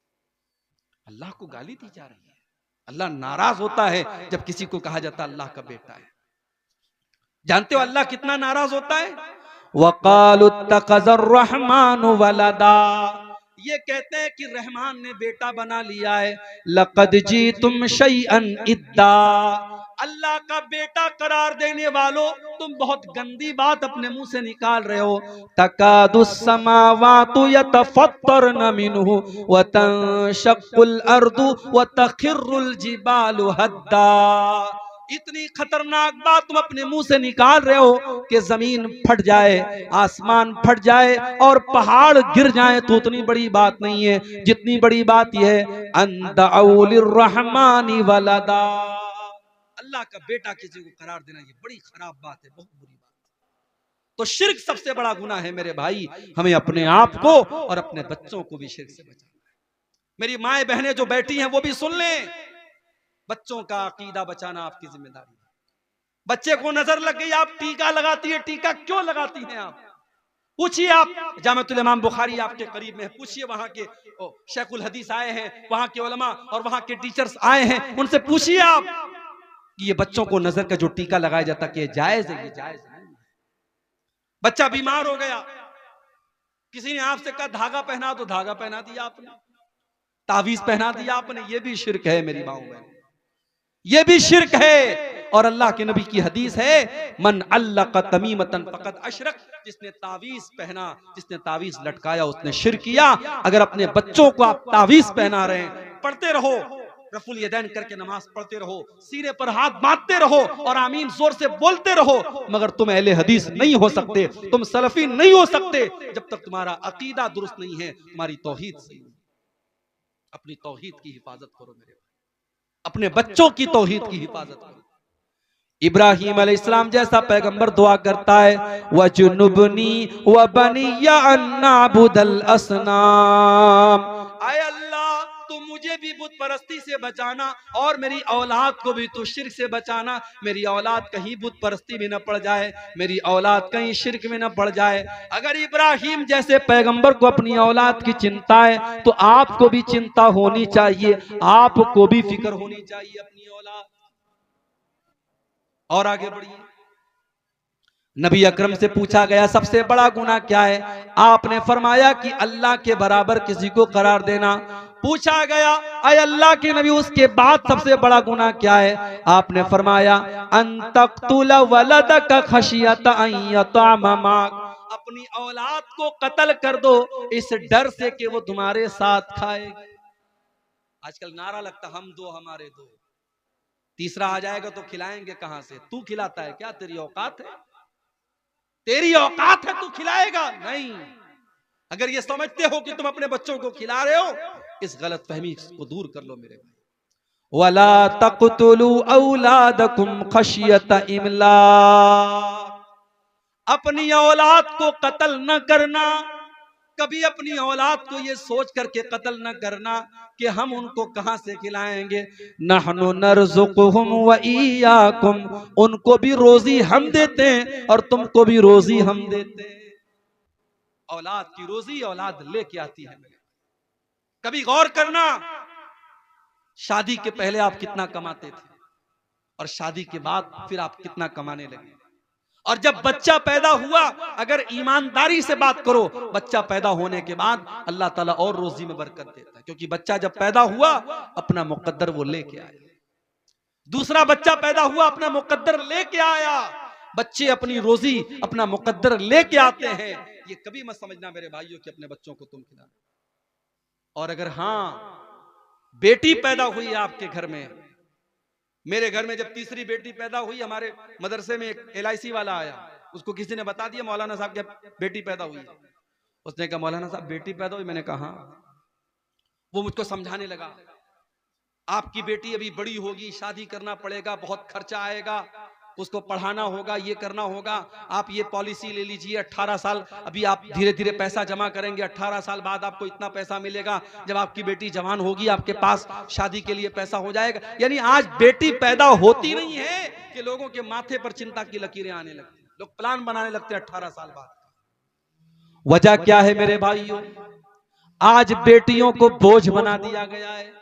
अल्लाह को गाली दी जा रही है, अल्लाह नाराज होता है जब किसी को कहा जाता है अल्लाह का बेटा है। जानते हो अल्लाह कितना नाराज होता है? वक़ालु इत्तख़ज़र रहमानु वलदा, ये कहते हैं कि रहमान ने बेटा बना लिया है। लक़द जीतुम शैअन इद्दा, अल्लाह का बेटा करार देने वालों, तुम बहुत गंदी बात अपने मुंह से निकाल रहे हो। तकादुस समावातु यतफ़त्तरन मिन्हु व तंशक़्क़ुल अर्दु व तख़िर्रुल जिबालु हद्दा, इतनी खतरनाक बात तुम अपने मुंह से निकाल रहे हो कि जमीन फट जाए, आसमान फट जाए और पहाड़ गिर जाए तो उतनी बड़ी बात नहीं है जितनी बड़ी बात यह है अंदअउ लिर्रहमानि वलदा, अल्लाह का बेटा किसी को करार देना ये बड़ी खराब बात है, बहुत बुरी बात है। तो शिर्क सबसे बड़ा गुनाह है मेरे भाई। हमें अपने आप को और अपने बच्चों को भी शिर्क से बचाना है। मेरी माए बहनें जो बैठी हैं वो भी सुन लें, बच्चों का अकीदा बचाना आपकी जिम्मेदारी है। बच्चे को नजर लग गई, आप टीका लगाती है, टीका क्यों लगाती हैं आप? पूछिए, आप जामिअतुल इमाम बुखारी आपके करीब में है, पूछिए वहां के शेखुल हदीस आए हैं, वहां के उलमा और वहां के टीचर्स आए हैं, उनसे पूछिए आप कि ये बच्चों को नजर का जो टीका लगाया जाता कि ये जायज है, ये जायज है। बच्चा बीमार हो गया, किसी ने आपसे कहा धागा पहना, तो धागा पहना दिया आपने, तावीज पहना दिया आपने, ये भी शिर्क है मेरी माओ बहन, ये भी शिर्क है। और अल्लाह के नबी की हदीस है मन अल्लक़ तमीमतन फ़क़द अशरक, जिसने तावीज पहना, जिसने तावीज लटकाया उसने शिर्क किया। अगर अपने बच्चों को आप तावीज पहना रहे हैं, पढ़ते रहो, रफुल यदैन करके नमाज पढ़ते रहो, सीने पर हाथ बांधते रहो और आमीन जोर से बोलते रहो, मगर तुम अहले हदीस नहीं हो सकते, तुम सलफी नहीं हो सकते जब तक तुम्हारा अकीदा दुरुस्त नहीं है, तुम्हारी तौहीद सही नहीं। अपनी तौहीद की हिफाजत करो मेरे भाई, अपने बच्चों की तौहीद की हिफाजत करो। इब्राहीम अलैहिस्सलाम जैसा पैगंबर दुआ करता है वजुनुबनी व बनिया अन नअबुदल असनाम, आय अल्लाह तू मुझे भी बुत परस्ती से बचाना और मेरी औलाद को भी तू शिर्क से बचाना। मेरी औलाद कहीं बुत परस्ती में न पड़ जाए, मेरी औलाद कहीं शिर्क में न पड़ जाए। अगर इब्राहीम जैसे पैगंबर को अपनी औलाद की चिंता है तो आपको भी चिंता होनी चाहिए, आपको भी फिक्र होनी चाहिए अपनी औलाद। और आगे बढ़िए, नबी अकरम से पूछा गया सबसे बड़ा गुनाह क्या है? आपने फरमाया कि अल्लाह के बराबर किसी को करार देना। पूछा गया अय अल्लाह के नबी उसके बाद सबसे बड़ा गुनाह क्या है? आपने फरमाया अन तक़तुल वलदक खशियत अन यतअम माक, अपनी औलाद को कत्ल कर दो इस डर से कि वो तुम्हारे साथ खाए। आजकल नारा लगता हम दो हमारे दो, तीसरा आ जाएगा तो खिलाएंगे कहां से? तू खिलाता है क्या? तेरी औकात है? तेरी औकात है तू खिलाएगा? नहीं। अगर ये समझते हो कि तुम अपने बच्चों को खिला रहे हो, इस गलत फहमी को दूर कर लो मेरे भाई। वला तक़तुलू औलादकुम खशियत इमलाक, अपनी औलाद को कत्ल न करना, कभी अपनी औलाद को ये सोच करके कत्ल न करना कि हम उनको कहां से खिलाएंगे। नहनु नरज़ुकुहुम व इय्याकुम, उनको भी रोजी हम देते हैं और तुमको भी रोजी हम देते हैं। औलाद की रोजी औलाद लेके आती है। कभी गौर करना, शादी के पहले आप कितना कमाते थे और शादी के बाद फिर आप कितना कमाने लगे। और जब बच्चा पैदा हुआ, अगर ईमानदारी से बात करो, बच्चा पैदा होने के बाद अल्लाह ताला और रोजी में बरकत देता है, क्योंकि बच्चा जब पैदा हुआ अपना मुकद्दर वो लेके आया। दूसरा बच्चा पैदा हुआ, अपना मुकद्दर लेके आया। बच्चे अपनी रोजी अपना मुकद्दर लेके आते हैं। ये कभी मत समझना मेरे भाइयों कि अपने बच्चों को तुम खिलाना। और अगर हां बेटी पैदा हुई आपके घर में, मेरे घर में जब तीसरी बेटी पैदा हुई, हमारे मदरसे में एक LIC वाला आया, उसको किसी ने बता दिया मौलाना साहब की बेटी पैदा हुई। उसने कहा मौलाना साहब बेटी पैदा हुई? मैंने कहा हाँ। वो मुझको समझाने लगा, आपकी बेटी अभी बड़ी होगी, शादी करना पड़ेगा, बहुत खर्चा आएगा, उसको पढ़ाना होगा, ये करना होगा, आप ये पॉलिसी ले लीजिए, 18 साल अभी आप धीरे धीरे पैसा जमा करेंगे, 18 साल बाद आपको इतना पैसा मिलेगा, जब आपकी बेटी जवान होगी आपके पास शादी के लिए पैसा हो जाएगा। यानी आज बेटी पैदा होती नहीं है कि लोगों के माथे पर चिंता की लकीरें आने लगती, लोग प्लान बनाने लगते हैं 18 साल बाद। वजह क्या है मेरे भाइयों? आज बेटियों को बोझ बना दिया गया है।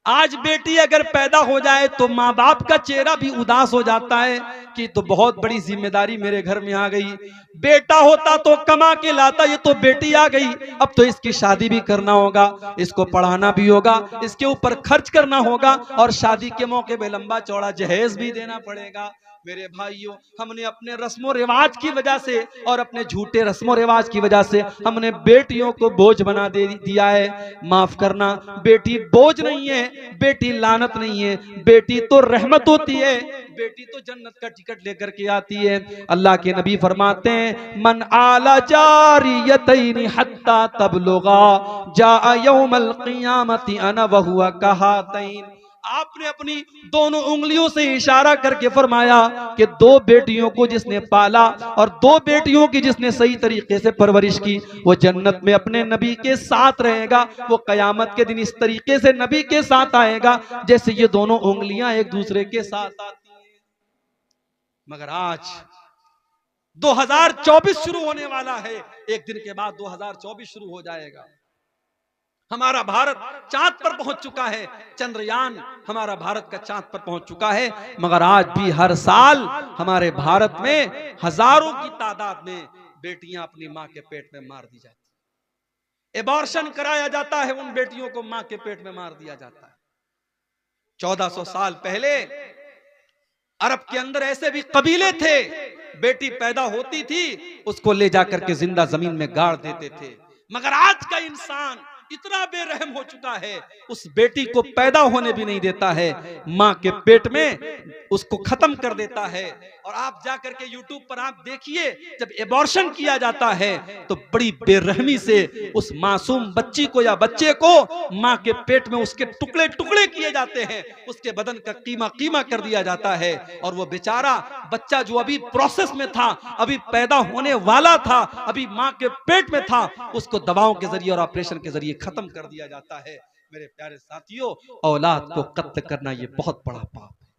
आज बेटी अगर पैदा हो जाए तो माँ बाप का चेहरा भी उदास हो जाता है कि तो बहुत बड़ी जिम्मेदारी मेरे घर में आ गई। बेटा होता तो कमा के लाता, ये तो बेटी आ गई, अब तो इसकी शादी भी करना होगा, इसको पढ़ाना भी होगा, इसके ऊपर खर्च करना होगा और शादी के मौके पे लंबा चौड़ा जहेज भी देना पड़ेगा। मेरे भाइयों, हमने अपने रस्मों रिवाज की वजह से और अपने झूठे रस्मों रिवाज की वजह से हमने बेटियों को बोझ बना दिया है। माफ करना, बेटी बोझ नहीं है, बेटी लानत नहीं है, बेटी तो रहमत होती है, बेटी तो जन्नत का टिकट लेकर के आती है। अल्लाह के नबी फरमाते हैं, मन आला जारियतैनि हत्ता तबलुगा जा यौमल क़ियामति अना व हुवा कहातैन। आपने अपनी दोनों उंगलियों से इशारा करके फरमाया कि दो बेटियों को जिसने पाला और दो बेटियों की जिसने सही तरीके से परवरिश की, वो जन्नत में अपने नबी के साथ रहेगा। वो कयामत के दिन इस तरीके से नबी के साथ आएगा जैसे ये दोनों उंगलियां एक दूसरे के साथ आती हैं। मगर आज 2024 शुरू होने वाला है, एक दिन के बाद 2024 शुरू हो जाएगा। हमारा भारत चांद पर पहुंच चुका है, चंद्रयान हमारा भारत का चांद पर पहुंच चुका है, मगर आज भी हर साल हमारे भारत में हजारों की तादाद में बेटियां अपनी मां के पेट में मार दी जाती है। एबॉर्शन कराया जाता है, उन बेटियों को मां के पेट में मार दिया जाता है। 1400 साल पहले अरब के अंदर ऐसे भी कबीले थे, बेटी पैदा होती थी उसको ले जाकर के जिंदा जमीन में गाड़ देते थे। मगर आज का इंसान इतना बेरहम हो चुका है, उस बेटी को पैदा होने भी नहीं देता है, मां के पेट में उसको खत्म कर देता है। और आप जाकर के YouTube पर आप देखिए, जब एबॉर्शन किया जाता है तो बड़ी बेरहमी से उस मासूम बच्ची को या बच्चे को मां के पेट में उसके टुकड़े टुकड़े किए जाते हैं, उसके बदन का कीमा कीमा कर दिया जाता है। और वो बेचारा बच्चा जो अभी प्रोसेस में था, अभी पैदा होने वाला था, अभी मां के पेट में था, उसको दवाओं के जरिए और ऑपरेशन के जरिए खत्म कर दिया जाता है। मेरे प्यारे साथियों, औलाद को कत्ल करना ये बहुत बड़ा पाप है।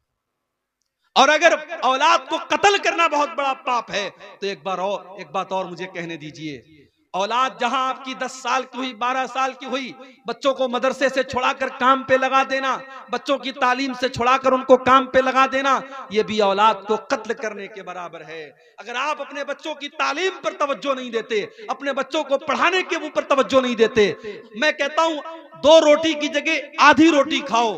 और अगर औलाद को कत्ल करना बहुत बड़ा पाप है तो एक बात और मुझे कहने दीजिए, औलाद जहां आपकी 10 साल की हुई, 12 साल की हुई, बच्चों को मदरसे से छुड़ाकर काम पे लगा देना, बच्चों की तालीम से छुड़ाकर उनको काम पे लगा देना, ये भी औलाद को कत्ल करने के बराबर है। अगर आप अपने बच्चों की तालीम पर तवज्जो नहीं देते, अपने बच्चों को पढ़ाने के ऊपर तवज्जो नहीं देते, मैं कहता हूं 2 रोटी की जगह आधी रोटी खाओ,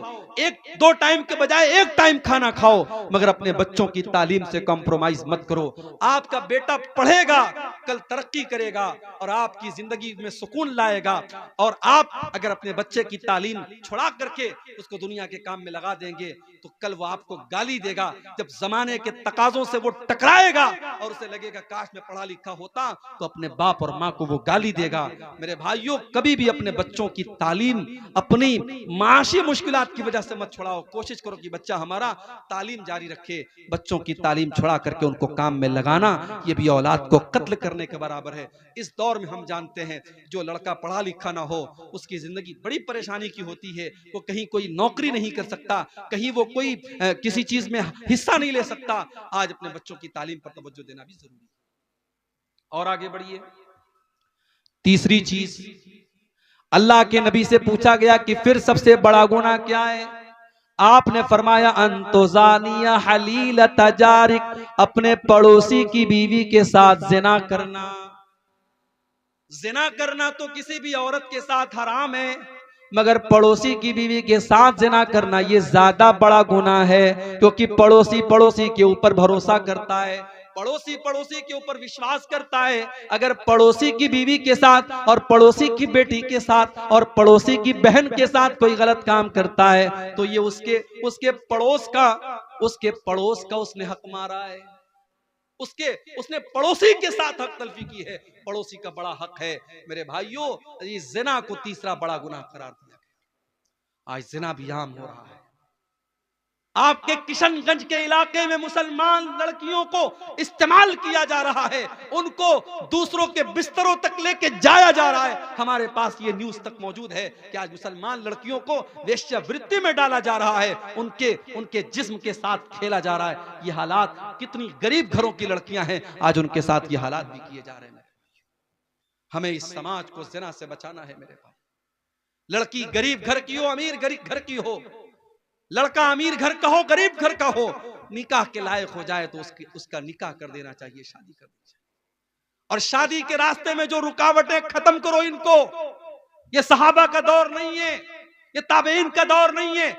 2 टाइम के बजाय 1 टाइम खाना खाओ, मगर अपने बच्चों की तालीम से कॉम्प्रोमाइज मत करो। आपका बेटा पढ़ेगा, कल तरक्की करेगा और आपकी जिंदगी में सुकून लाएगा। और आप अगर अपने बच्चे की तालीम छुड़ा करके उसको दुनिया के काम में लगा देंगे तो कल वो आपको गाली देगा। जब जमाने के तकाजों से वो टकराएगा और उसे लगेगा काश मैं पढ़ा लिखा होता, तो अपने बाप और माँ को वो गाली देगा। मेरे भाइयों, कभी भी अपने बच्चों की तालीम अपनी माशी मुश्किलात की वजह से मत छुड़ाओ। कोशिश करो कि बच्चा हमारा तालीम जारी रखे। बच्चों की तालीम छुड़ा करके उनको काम में लगाना, ये भी औलाद को कत्ल करने के बराबर है। इस दौर में हम जानते हैं जो लड़का पढ़ा लिखा ना हो उसकी जिंदगी बड़ी परेशानी की होती है। वो कहीं कोई नौकरी नहीं कर सकता, कहीं वो कोई किसी चीज में हिस्सा नहीं ले सकता। आज अपने बच्चों की तालीम पर तवज्जो देना भी जरूरी है। और आगे बढ़िए, तीसरी चीज, अल्लाह के नबी से पूछा गया कि फिर सबसे बड़ा गुनाह क्या है? आपने फरमाया अंतोजानिया हलील तजारिक, अपने पड़ोसी की बीवी के साथ जिना करना। जिना करना तो किसी भी औरत के साथ हराम है, मगर पड़ोसी की बीवी के साथ जिना करना ये ज्यादा बड़ा गुनाह है, क्योंकि पड़ोसी पड़ोसी के ऊपर भरोसा करता है, पड़ोसी पड़ोसी के ऊपर विश्वास करता है। अगर पड़ोसी की बीवी के साथ और पड़ोसी की बेटी के साथ और पड़ोसी की बहन के साथ कोई गलत काम करता है तो ये उसके पड़ोस का उसने हक मारा है, उसने पड़ोसी के साथ हक तलफी की है। पड़ोसी का बड़ा हक है। मेरे भाइयों, ये जिना को तीसरा बड़ा गुनाह करार दिया। आज जिना भी आम हो रहा है। आपके किशनगंज के इलाके में मुसलमान लड़कियों को इस्तेमाल किया जा रहा है, उनको दूसरों के बिस्तरों तक लेके जाया जा रहा है। हमारे पास ये न्यूज तक मौजूद है कि आज मुसलमान लड़कियों को वेश्यावृत्ति में डाला जा रहा है, उनके जिस्म के साथ खेला जा रहा है। ये हालात, कितनी गरीब घरों की लड़कियां हैं, आज उनके साथ ये हालात भी किए जा रहे हैं। हमें इस समाज को ज़िना से बचाना है मेरे पास। लड़की गरीब घर की हो, अमीर गरीब घर की हो, लड़का अमीर घर का हो, गरीब घर का हो, निकाह के लायक हो जाए तो उसका निकाह कर देना चाहिए, शादी कर देना चाहिए। और शादी के रास्ते में जो रुकावटें, खत्म करो इनको। ये सहाबा का दौर नहीं है, ये ताबईन का दौर नहीं है,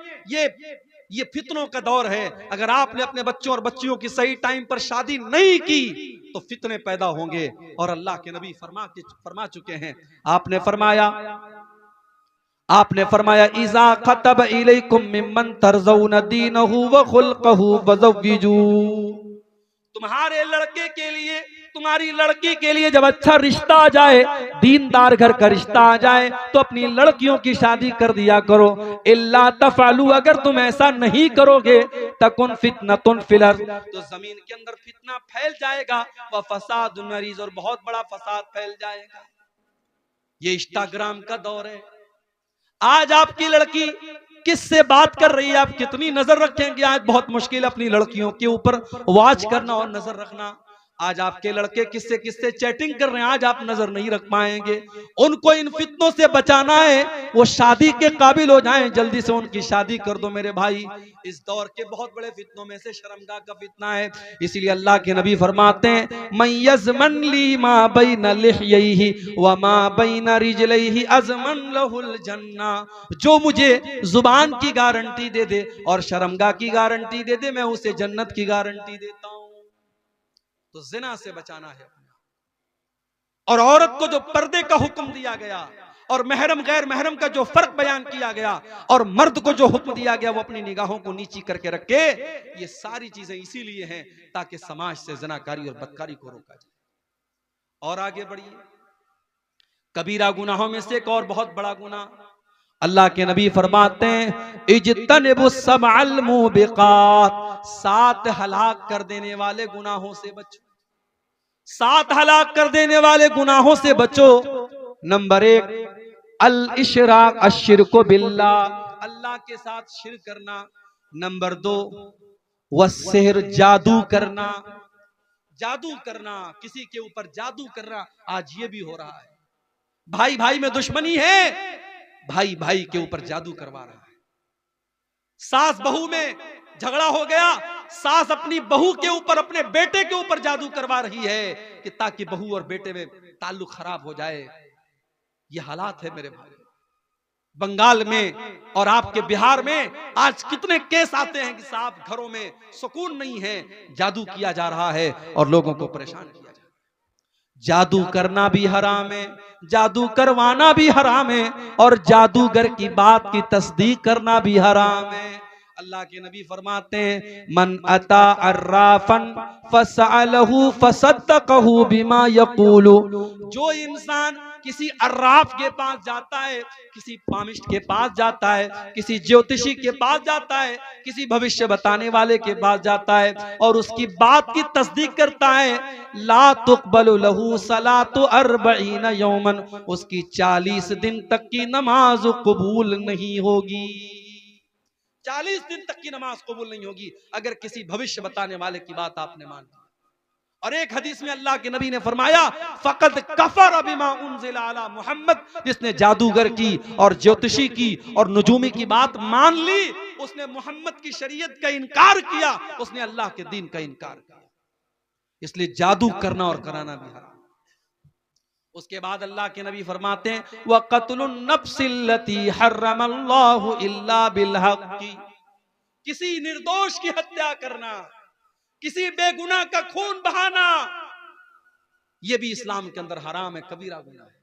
ये फितनों का दौर है। अगर आपने अपने बच्चों और बच्चियों की सही टाइम पर शादी नहीं की तो फितने पैदा होंगे। और अल्लाह के नबी फरमा चुके हैं, आपने फरमाया इज़ा खतब इलैकुम मिम्मन तरज़ौन दीनहु व खुल्क़हु फज़व्विजू। तुम्हारे लड़के के लिए, तुम्हारी लड़की के लिए जब अच्छा रिश्ता आ जाए, दीनदार घर का रिश्ता आ जाए, तो अपनी लड़कियों की शादी कर दिया करो। इल्ला तफ़अलू, अगर तुम ऐसा नहीं करोगे, तकुन फितनतुन फिल अर्ज़, तो जमीन के अंदर फितना फैल जाएगा, व फसादुन मरीज़, और बहुत बड़ा फसाद फैल जाएगा। ये इंस्टाग्राम का दौर है। आज आपकी लड़की किससे बात कर रही है, आप कितनी नजर रखेंगे? आज बहुत मुश्किल है अपनी लड़कियों के ऊपर वॉच करना और नजर रखना। आज आपके लड़के किससे किससे चैटिंग कर रहे हैं, आज आप नजर नहीं रख पाएंगे। उनको इन फितनों से बचाना है, वो शादी के काबिल हो जाएं, जल्दी से उनकी शादी कर दो मेरे भाई। इस दौर के बहुत बड़े फितनों में से शर्मगाह का फितना है। इसीलिए अल्लाह के नबी फरमाते हैं, मय्यज़मन ली मा बैन लिह्यैहि व मा बैन रिजलैहि अज़मन लहुल जन्ना। जो मुझे जुबान की गारंटी दे दे और शर्मगाह की गारंटी दे दे, मैं उसे जन्नत की गारंटी देता हूं। तो जिना से बचाना है। और औरत को जो पर्दे का हुक्म दिया गया और महरम गैर महरम का जो फर्क बयान किया गया, और मर्द को जो हुक्म दिया गया वो अपनी निगाहों को नीची करके रखे, ये सारी चीजें इसीलिए हैं ताकि समाज से ज़िनाकारी और बदकारी को रोका जाए। और आगे बढ़िए, कबीरा गुनाहों में से एक और बहुत बड़ा गुनाह, अल्लाह के नबी फरमाते हैं, इज्तनिबु सबअल मुबिकात, 7 हलाक कर देने वाले गुनाहों से बचो। 7 हलाक कर देने वाले गुनाहों से बचो। नंबर 1, अल इशराक अश्शिरकु बिल्लाह, अल्लाह के साथ शिर्क करना। नंबर 2, वस्सिहर, जादू करना। जादू करना, किसी के ऊपर जादू करना, आज ये भी हो रहा है। भाई भाई में दुश्मनी है, भाई भाई के ऊपर जादू करवा रहा है। सास बहू में झगड़ा हो गया, सास अपनी बहू के ऊपर, अपने बेटे के ऊपर जादू करवा रही है कि ताकि बहू और बेटे में ताल्लुक खराब हो जाए। ये हालात है मेरे भाई। बंगाल में और आपके बिहार में आज कितने केस आते हैं कि साहब घरों में सुकून नहीं है, जादू किया जा रहा है और लोगों को परेशान किया जा रहा है। जादू करना भी हराम है, जादू करवाना भी हराम है, और जादूगर की बात की तस्दीक करना भी हराम है। अल्लाह के नबी फरमाते हैं, मन अता अर्राफन फसअलहु फसद्दक़हु बिमा यक़ूलु, जो इंसान किसी अर्राफ के पास जाता है, किसी पामिस्ट के पास जाता है, किसी ज्योतिषी के पास जाता है, किसी भविष्य बताने वाले के पास जाता है और उसकी बात की तस्दीक करता है, ला तुक़बलु लहू सलातु अर्बईन यौमन, उसकी 40 दिन तक की नमाज कबूल नहीं होगी। 40 दिन तक की नमाज कबूल नहीं होगी अगर किसी भविष्य बताने वाले की बात आपने मान ली। और एक हदीस में अल्लाह के नबी ने फरमाया, फ़क़द कफ़र बिमा उन्ज़िला अला मुहम्मद, जिसने जादूगर की और ज्योतिषी की और नुजूमी की बात मान ली, उसने मोहम्मद की शरीयत का इनकार किया, उसने अल्लाह के दीन का इनकार किया। इसलिए जादू करना और कराना भी हराम। उसके बाद अल्लाह के नबी फरमाते हैं, व क़त्लुन नफ्सिल्लती हर्रमल्लाहु इल्ला बिल हक़्क़ि, किसी निर्दोष की हत्या करना, किसी बेगुनाह का खून बहाना, यह भी इस्लाम के अंदर हराम है, कबीरा गुनाह है।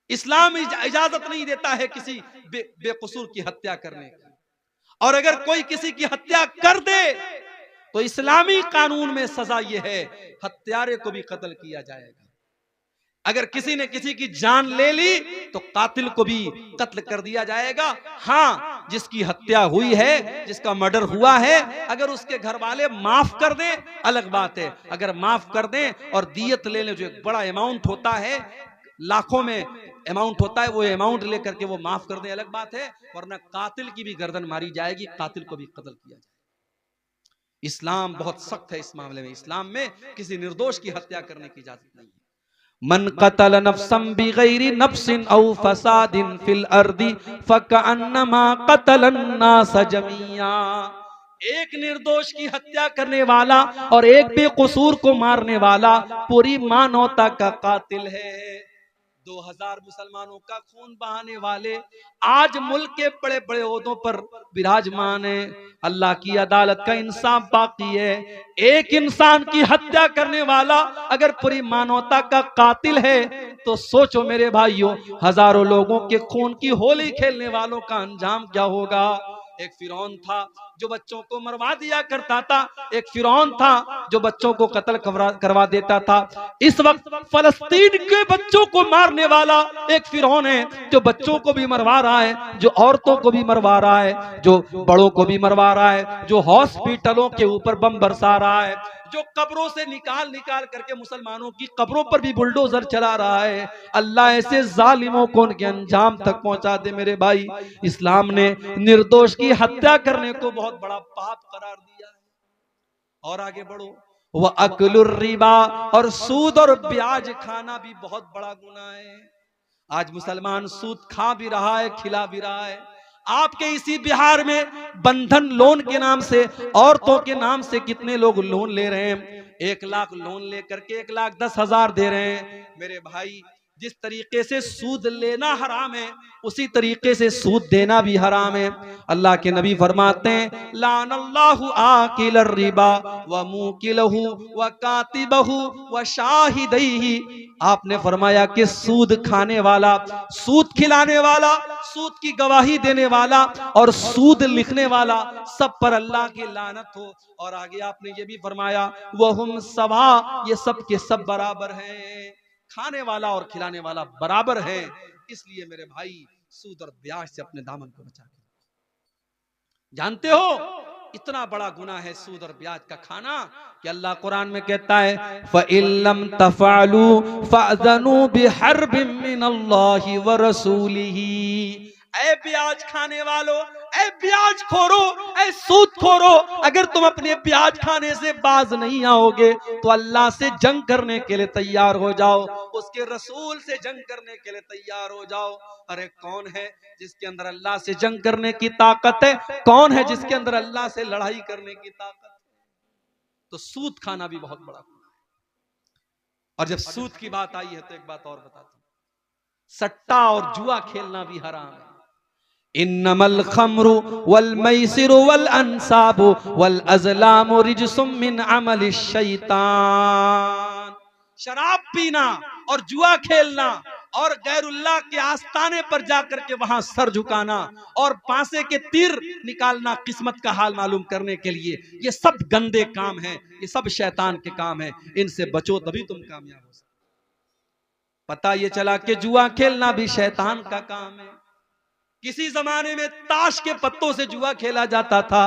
इस्लाम इजाजत नहीं देता है किसी बेकसूर की हत्या करने की। और अगर कोई किसी की हत्या कर दे तो इस्लामी कानून में सजा यह है, हत्यारे को भी कत्ल किया जाएगा। अगर किसी ने किसी की जान ले ली तो कातिल को भी कत्ल कर दिया जाएगा। हाँ, जिसकी हत्या हुई है, जिसका मर्डर हुआ है, अगर उसके घर वाले माफ कर दें अलग बात है। अगर माफ कर दें और दियत ले लें, जो एक बड़ा अमाउंट होता है, लाखों में अमाउंट होता है, वो अमाउंट लेकर के वो माफ कर दें अलग बात है, वरना कातिल की भी गर्दन मारी जाएगी, कातिल को भी कत्ल किया जाएगा। इस्लाम बहुत सख्त है इस मामले में। इस्लाम में किसी निर्दोष की हत्या करने की इजाजत नहीं है। मन कतल नफ्सम बिगैरि नफ्सिन औ फसादिन फिल अर्दी फकअन्नमा कतलन नास जमिया। एक निर्दोष की हत्या करने वाला और एक बेकसूर को मारने वाला पूरी मानवता का कातिल है। 2000 मुसलमानों का खून बहाने वाले आज मुल्क के बड़े बड़े ओहदों पर विराजमान है। अल्लाह की अदालत का इंसाफ बाकी है। एक इंसान की हत्या करने वाला अगर पूरी मानवता का कातिल है तो सोचो मेरे भाइयों, हजारों लोगों के खून की होली खेलने वालों का अंजाम क्या होगा। एक फिरौन था जो बच्चों को मरवा दिया करता था, एक फिरौन था जो बच्चों को कत्ल करवा देता था। इस वक्त फलस्तीन के बच्चों को मारने वाला एक फिरौन है जो बच्चों को भी मरवा रहा है, जो औरतों को भी मरवा रहा है, जो बड़ों को भी मरवा रहा है, जो हॉस्पिटलों के ऊपर बम बरसा रहा है, जो कब्रों से निकाल निकाल करके मुसलमानों की कब्रों पर भी बुलडोजर चला रहा है। अल्लाह ऐसे जालिमों को उनके अंजाम तक पहुंचा दे मेरे भाई। इस्लाम ने निर्दोष की हत्या करने को बहुत बड़ा पाप करार दिया है। और आगे बढ़ो, वह अकलुर रिबा, और सूद और ब्याज खाना भी बहुत बड़ा गुनाह है। आज मुसलमान सूद खा भी रहा है, खिला भी रहा है। आपके इसी बिहार में बंधन लोन के नाम से, औरतों के नाम से कितने लोग लोन ले रहे हैं। 1 लाख लोन लेकर के 1,10,000 दे रहे हैं। मेरे भाई, जिस तरीके से सूद लेना हराम है उसी तरीके से सूद देना भी हराम है। अल्लाह के नबी फरमाते हैं, लानल्लाहु आकिल रिबा व मुकिलहु व कातिबहु व शाहिदैहि। आपने फरमाया कि सूद खाने वाला, सूद खिलाने वाला, सूद की गवाही देने वाला और सूद लिखने वाला, सब पर अल्लाह की लानत हो। और आगे आपने ये भी फरमाया, वहुम सवा, ये सब के सब बराबर हैं। खाने वाला और खिलाने वाला बराबर है। इसलिए मेरे भाई, सूद और ब्याज से अपने दामन को बचा के, जानते हो इतना बड़ा गुनाह है सूद और ब्याज का खाना कि अल्लाह कुरान में कहता है, फ़इल्लम तफ़अलू फ़अज़नू बिहर्बिम मिनल्लाहि व रसूलिही। ऐ ब्याज खाने वालों, ऐ ब्याज खोरो, ऐ सूद खोरो, अगर तुम अपने ब्याज खाने से बाज नहीं आओगे तो अल्लाह से जंग करने के लिए तैयार हो जाओ, उसके रसूल से जंग करने के लिए तैयार हो जाओ। अरे कौन है जिसके अंदर अल्लाह से जंग करने की ताकत है? कौन है जिसके अंदर अल्लाह से लड़ाई करने की ताकत है? तो सूद खाना भी बहुत बड़ा गुनाह है। और जब सूद की बात आई है तो एक बात और बताता हूं, सट्टा और जुआ खेलना भी हराम है। इन्नमल खम्रु वल मैसिरु वल अंसाबु वल अज़लामु रिजसुम मिन अमलिश शैतान। शराब पीना और जुआ खेलना और गैरुल्लाह के आस्थाने पर जाकर के वहां सर झुकाना और पासे के तीर निकालना किस्मत का हाल मालूम करने के लिए, ये सब गंदे काम हैं, ये सब शैतान के काम हैं। इनसे बचो तभी तुम कामयाब हो सकते। पता ये चला कि जुआ खेलना भी शैतान का काम है। किसी जमाने में ताश के पत्तों से जुआ खेला जाता था,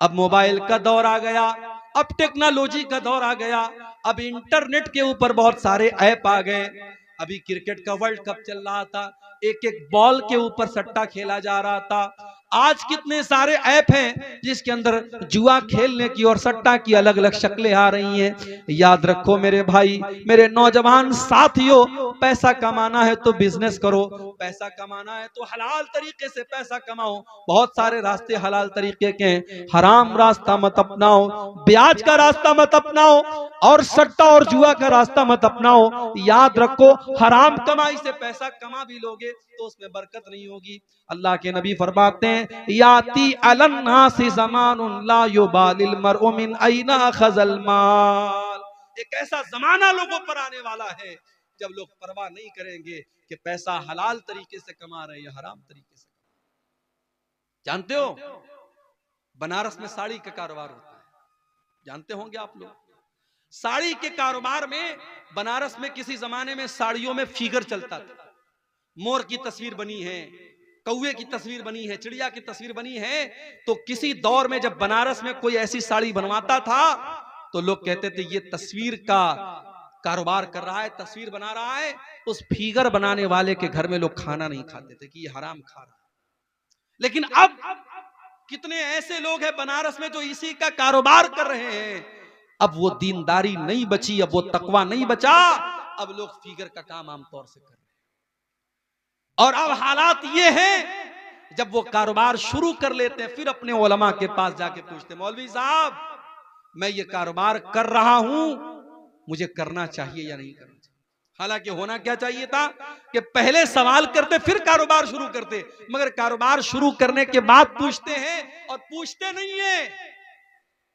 अब मोबाइल का दौर आ गया, अब टेक्नोलॉजी का दौर आ गया, अब इंटरनेट के ऊपर बहुत सारे ऐप आ गए। अभी क्रिकेट का वर्ल्ड कप चल रहा था, एक एक बॉल के ऊपर सट्टा खेला जा रहा था। आज कितने सारे ऐप हैं जिसके अंदर जुआ खेलने की और सट्टा की अलग अलग शक्लें आ रही हैं। याद रखो मेरे भाई, मेरे नौजवान साथियों, पैसा कमाना है तो बिजनेस करो, पैसा कमाना है तो हलाल तरीके से पैसा कमाओ। बहुत सारे रास्ते हलाल तरीके के हैं, हराम रास्ता मत अपनाओ, ब्याज का रास्ता मत अपनाओ और सट्टा और जुआ का रास्ता मत अपनाओ। याद रखो, हराम कमाई से पैसा कमा भी लोगे तो उसमें बरकत नहीं होगी। अल्लाह के नबी फरमाते हैं, याती अलन्नासी ज़मानुन ला युबालिल मरउ मिन ऐना खज़ल माल। एक ऐसा जमाना लोगों पर आने वाला है जब लोग परवाह नहीं करेंगे कि पैसा हलाल तरीके से कमा रहे हैं या हराम तरीके से। जानते हो बनारस में साड़ी का कारोबार होता है, जानते होंगे आप लोग। साड़ी के कारोबार में बनारस में किसी जमाने में साड़ियों में फिगर चलता था, मोर की तस्वीर बनी है, कौवे की तस्वीर बनी है, चिड़िया की तस्वीर बनी है। तो किसी दौर में जब बनारस में कोई ऐसी साड़ी बनवाता था तो लोग कहते थे ये तस्वीर का कारोबार कर रहा है, तस्वीर बना रहा है। उस फिगर बनाने वाले के घर में लोग खाना नहीं खाते थे कि ये हराम खा रहा है। लेकिन अब कितने ऐसे लोग हैं बनारस में जो इसी का कारोबार कर रहे हैं। अब वो दीनदारी नहीं बची, अब वो तकवा नहीं बचा, अब लोग फिगर का काम आमतौर से कर रहे हैं। और अब हालात ये हैं, जब वो कारोबार शुरू कर लेते हैं फिर अपने उलमा के पास जाके पूछते, मौलवी साहब मैं ये कारोबार कर रहा हूं, मुझे करना चाहिए या नहीं करना चाहिए। हालांकि होना क्या चाहिए था कि पहले सवाल करते फिर कारोबार शुरू करते, मगर कारोबार शुरू करने के बाद पूछते हैं, और पूछते नहीं है,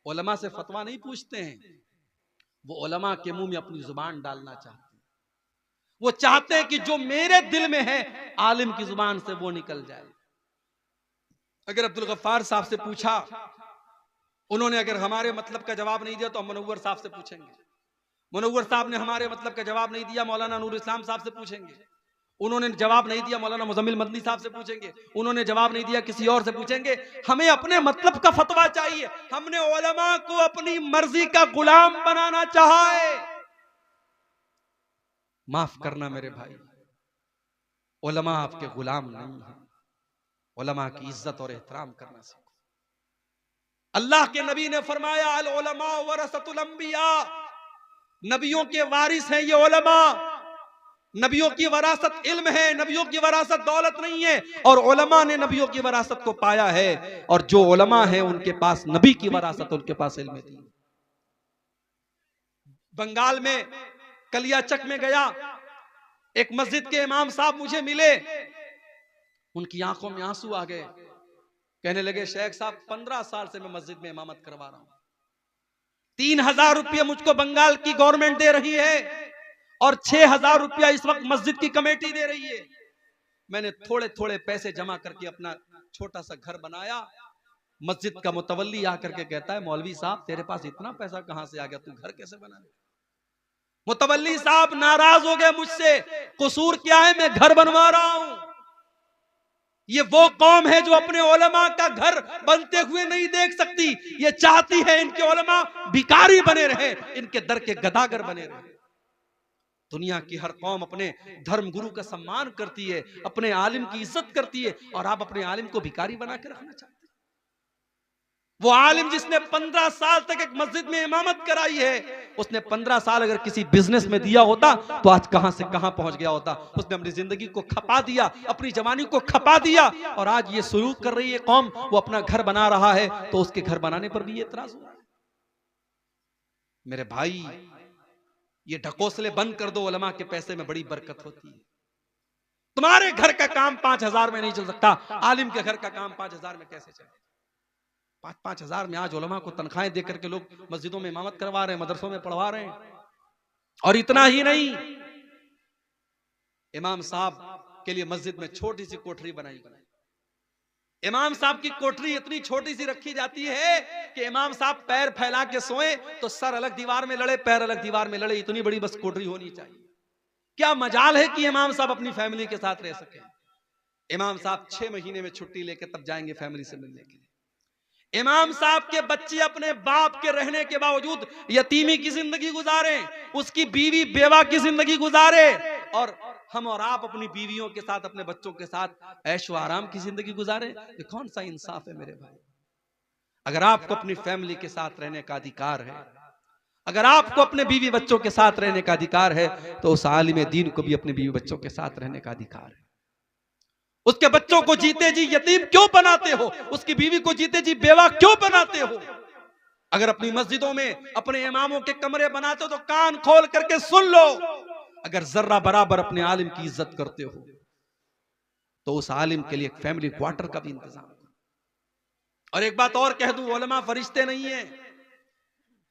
उलमा से फतवा नहीं पूछते हैं, वो उलमा के मुंह में अपनी जुबान डालना चाहते हैं। वो चाहते हैं कि जो मेरे दिल में है आलिम की जुबान से वो निकल जाए। अगर अब्दुल गफ्फार साहब से पूछा, उन्होंने अगर हमारे मतलब का जवाब नहीं दिया तो हम मुनव्वर साहब से पूछेंगे। मुनव्वर साहब ने हमारे मतलब का जवाब नहीं दिया, मौलाना नूर इस्लाम साहब से पूछेंगे। उन्होंने जवाब नहीं दिया, मौलाना मुजम्मिल मदनी साहब से पूछेंगे। उन्होंने जवाब नहीं दिया, किसी और से पूछेंगे। हमें अपने मतलब का फतवा चाहिए। हमने उलमा को अपनी मर्जी का गुलाम बनाना चाहा है। माफ करना मेरे भाई, उलमा आपके गुलाम नहीं है। उलमा की इज्जत और एहतराम करना सीखो। अल्लाह के नबी ने फरमाया, अल उलमा वरसतुल अंबिया, नबियों के वारिस हैं ये उलमा। नबियों की वरासत इल्म है, नबियों की वरासत दौलत नहीं है। और उलमा ने नबियों की वरासत को पाया है, और जो उलमा है उनके पास नबी की वरासत, उनके पास इल्म थी। बंगाल में कलियाचक में गया, एक मस्जिद के इमाम साहब मुझे मिले, उनकी आंखों में आंसू आ गए। कहने लगे, शेख साहब 15 साल से मैं मस्जिद में इमामत करवा रहा हूं, 3000 रुपया मुझको बंगाल की गवर्नमेंट दे रही है, और 6000 रुपया इस वक्त मस्जिद की कमेटी दे रही है। मैंने थोड़े थोड़े पैसे जमा करके अपना छोटा सा घर बनाया। मस्जिद का मुतवल्ली आकर के कहता है, मौलवी साहब तेरे पास इतना पैसा कहां से आ गया, तू घर कैसे बना? मुतवल्ली साहब नाराज हो गए मुझसे, कसूर क्या है, मैं घर बनवा रहा हूं। ये वो कौम है जो अपने उलमा का घर बनते हुए नहीं देख सकती। ये चाहती है इनके उलमा भिखारी बने रहे, इनके दर के गदागर बने रहे। दुनिया की हर कौम अपने धर्म गुरु का सम्मान करती है, अपने आलिम की इज्जत करती है, और आप अपने आलिम को भिखारी बना के रखना चाहते हैं। वो आलिम जिसने 15 साल तक एक मस्जिद में इमामत कराई है, उसने 15 साल अगर किसी बिजनेस में दिया होता तो आज कहां से कहां पहुंच गया होता। उसने अपनी जिंदगी को खपा दिया, अपनी जवानी को खपा दिया, और आज ये सुलूक कर रही है कौम, वो अपना घर बना रहा है तो उसके घर बनाने पर भी ये एतराज हो रहा है। मेरे भाई, ये ढकोसले बंद कर दो, उलमा के पैसे में बड़ी बरकत होती है। तुम्हारे घर का काम 5000 में नहीं चल सकता, आलिम के घर का काम 5000 में कैसे चले? 5-5 हजार में आज उलमा को तनख्वाहें देकर के लोग मस्जिदों में इमामत करवा रहे हैं, मदरसों में पढ़वा रहे हैं। और इतना ही नहीं, इमाम साहब के लिए मस्जिद में छोटी सी कोठरी बनाई। इमाम साहब की कोठरी इतनी छोटी सी रखी जाती है कि इमाम साहब पैर फैला के सोए तो सर अलग दीवार में लड़े, पैर अलग दीवार में लड़े, इतनी बड़ी बस कोठरी होनी चाहिए। क्या मजाल है कि इमाम साहब अपनी फैमिली के साथ रह सके। इमाम साहब 6 महीने में छुट्टी लेके तब जाएंगे फैमिली से मिलने के लिए। इमाम साहब के बच्चे अपने बाप के रहने के बावजूद यतीमी की जिंदगी गुजारे, उसकी बीवी बेवा की जिंदगी गुजारे, और हम और आप अपनी बीवियों के साथ, अपने बच्चों के साथ ऐश व आराम की जिंदगी गुजारे। ये कौन सा इंसाफ है मेरे भाई? अगर आपको अपनी फैमिली के साथ रहने का अधिकार है, अगर आपको अपने बीवी बच्चों के साथ रहने का अधिकार है, तो उस आलिम दीन को भी अपने बीवी बच्चों के साथ रहने का अधिकार है। उसके बच्चों को जीते जी यतीम क्यों बनाते हो? उसकी बीवी को जीते जी बेवा क्यों बनाते हो? अगर अपनी मस्जिदों में अपने इमामों के कमरे बनाते हो तो कान खोल करके सुन लो। अगर जर्रा बराबर अपने आलिम की इज्जत करते हो तो उस आलिम के लिए एक फैमिली क्वार्टर का भी इंतजाम करो। और एक बात और कह दूं, उलमा फरिश्ते नहीं है,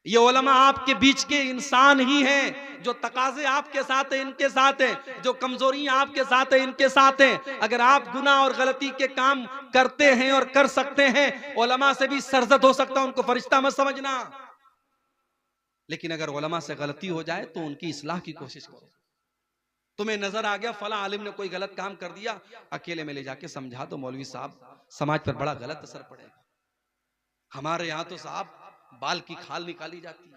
ये उलमा आपके बीच के इंसान ही हैं। जो तकाजे आपके साथ है इनके साथ है, जो कमजोरियां आपके साथ है इनके साथ हैं। अगर आप गुनाह और गलती के काम करते हैं और कर सकते हैं, उलमा से भी सरजद हो सकता है, उनको फरिश्ता मत समझना। लेकिन अगर उलमा से गलती हो जाए तो उनकी इस्लाह की कोशिश करो। तुम्हें नजर आ गया फला आलिम ने कोई गलत काम कर दिया, अकेले में ले जाके समझा दो, मौलवी साहब समाज पर बड़ा गलत असर पड़ेगा। हमारे यहां तो साहब बाल की खाल निकाली जाती है।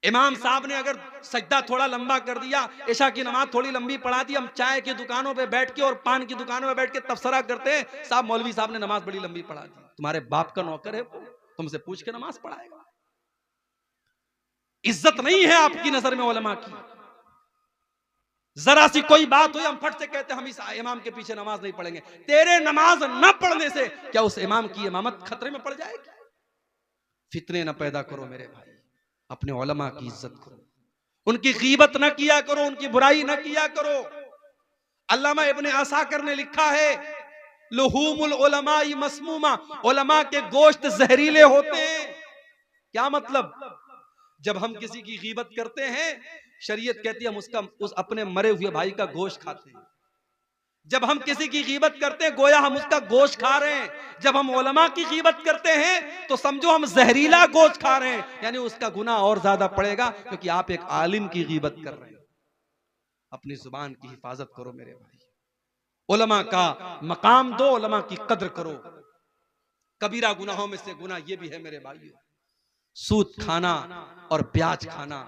इमाम साहब ने अगर सजदा थोड़ा लंबा कर दिया, इशा की नमाज थोड़ी लंबी पढ़ा दी, हम चाय की दुकानों पे बैठ के और पान की दुकानों में बैठ के तबसरा करते हैं, साहब मौलवी साहब ने नमाज बड़ी लंबी पढ़ा दी। तुम्हारे बाप का नौकर है, तुमसे पूछ के नमाज पढ़ाएगा। इज्जत नहीं है आपकी नजर में उलमा की। जरा सी कोई बात हुई हम फट से कहते हम इस इमाम के पीछे नमाज नहीं पढ़ेंगे। तेरे नमाज न पढ़ने से क्या उस इमाम की इमामत खतरे में पड़ जाएगी? फितने न पैदा करो मेरे भाई, अपने उलमा की इज्जत करो, उनकी गीबत न किया करो, उनकी बुराई न किया करो। अल्लामा इब्ने असाकिर ने लिखा है लुहूमुल उलमाई मसमूमा, उलमा के गोश्त जहरीले होते हैं। क्या मतलब? जब हम किसी की गीबत करते हैं, शरीयत कहती है हम उस अपने मरे हुए भाई का गोश्त खाते हैं। जब हम किसी की गीबत करते हैं गोया हम उसका गोश्त खा रहे हैं। जब हम उलमा की गीबत करते हैं तो समझो हम जहरीला गोश्त खा रहे हैं, यानी उसका गुनाह और ज्यादा पड़ेगा, क्योंकि आप एक आलिम की गीबत कर रहे हैं। अपनी जुबान की हिफाजत करो मेरे भाई, उलमा का मकाम दो, उलमा की कद्र करो। कबीरा गुनाहों में से गुनाह ये भी है मेरे भाइयों, सूद खाना और ब्याज खाना,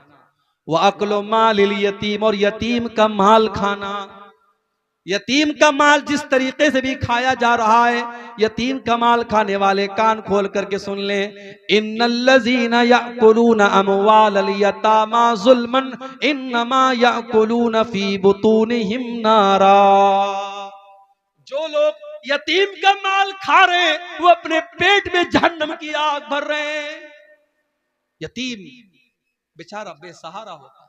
वह अक्लो माल यतीम, और यतीम का माल खाना। यतीम का माल जिस तरीके से भी खाया जा रहा है, यतीम का माल खाने वाले कान खोल करके सुन लें, इन्नल्लज़ीना याकुलूना अमवालल यतामा ज़ुल्मन इन्नमा याकुलूना फी बुतूनिहिम नारा। जो लोग यतीम का माल खा रहे हैं वो अपने पेट में जहन्नम की आग भर रहे हैं। यतीम बेचारा बेसहारा होता है।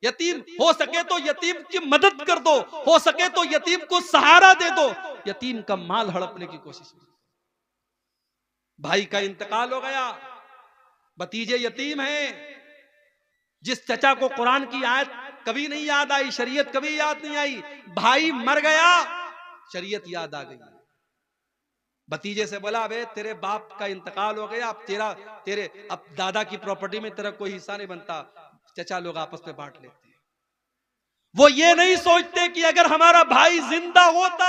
यतीम हो सके तो यतीम की मदद कर दो, हो सके तो यतीम को सहारा दे दो, यतीम का माल हड़पने की कोशिश नहीं। भाई का इंतकाल हो गया, भतीजे यतीम हैं, जिस चचा को कुरान की आयत कभी नहीं याद आई, शरीयत कभी याद नहीं आई, भाई मर गया, शरीयत याद आ गई। भतीजे से बोला बे तेरे बाप का इंतकाल हो गया, अब दादा की प्रॉपर्टी में तेरा कोई हिस्सा नहीं बनता, चचा लोग आपस में बांट लेते हैं। वो ये नहीं सोचते कि अगर हमारा भाई जिंदा होता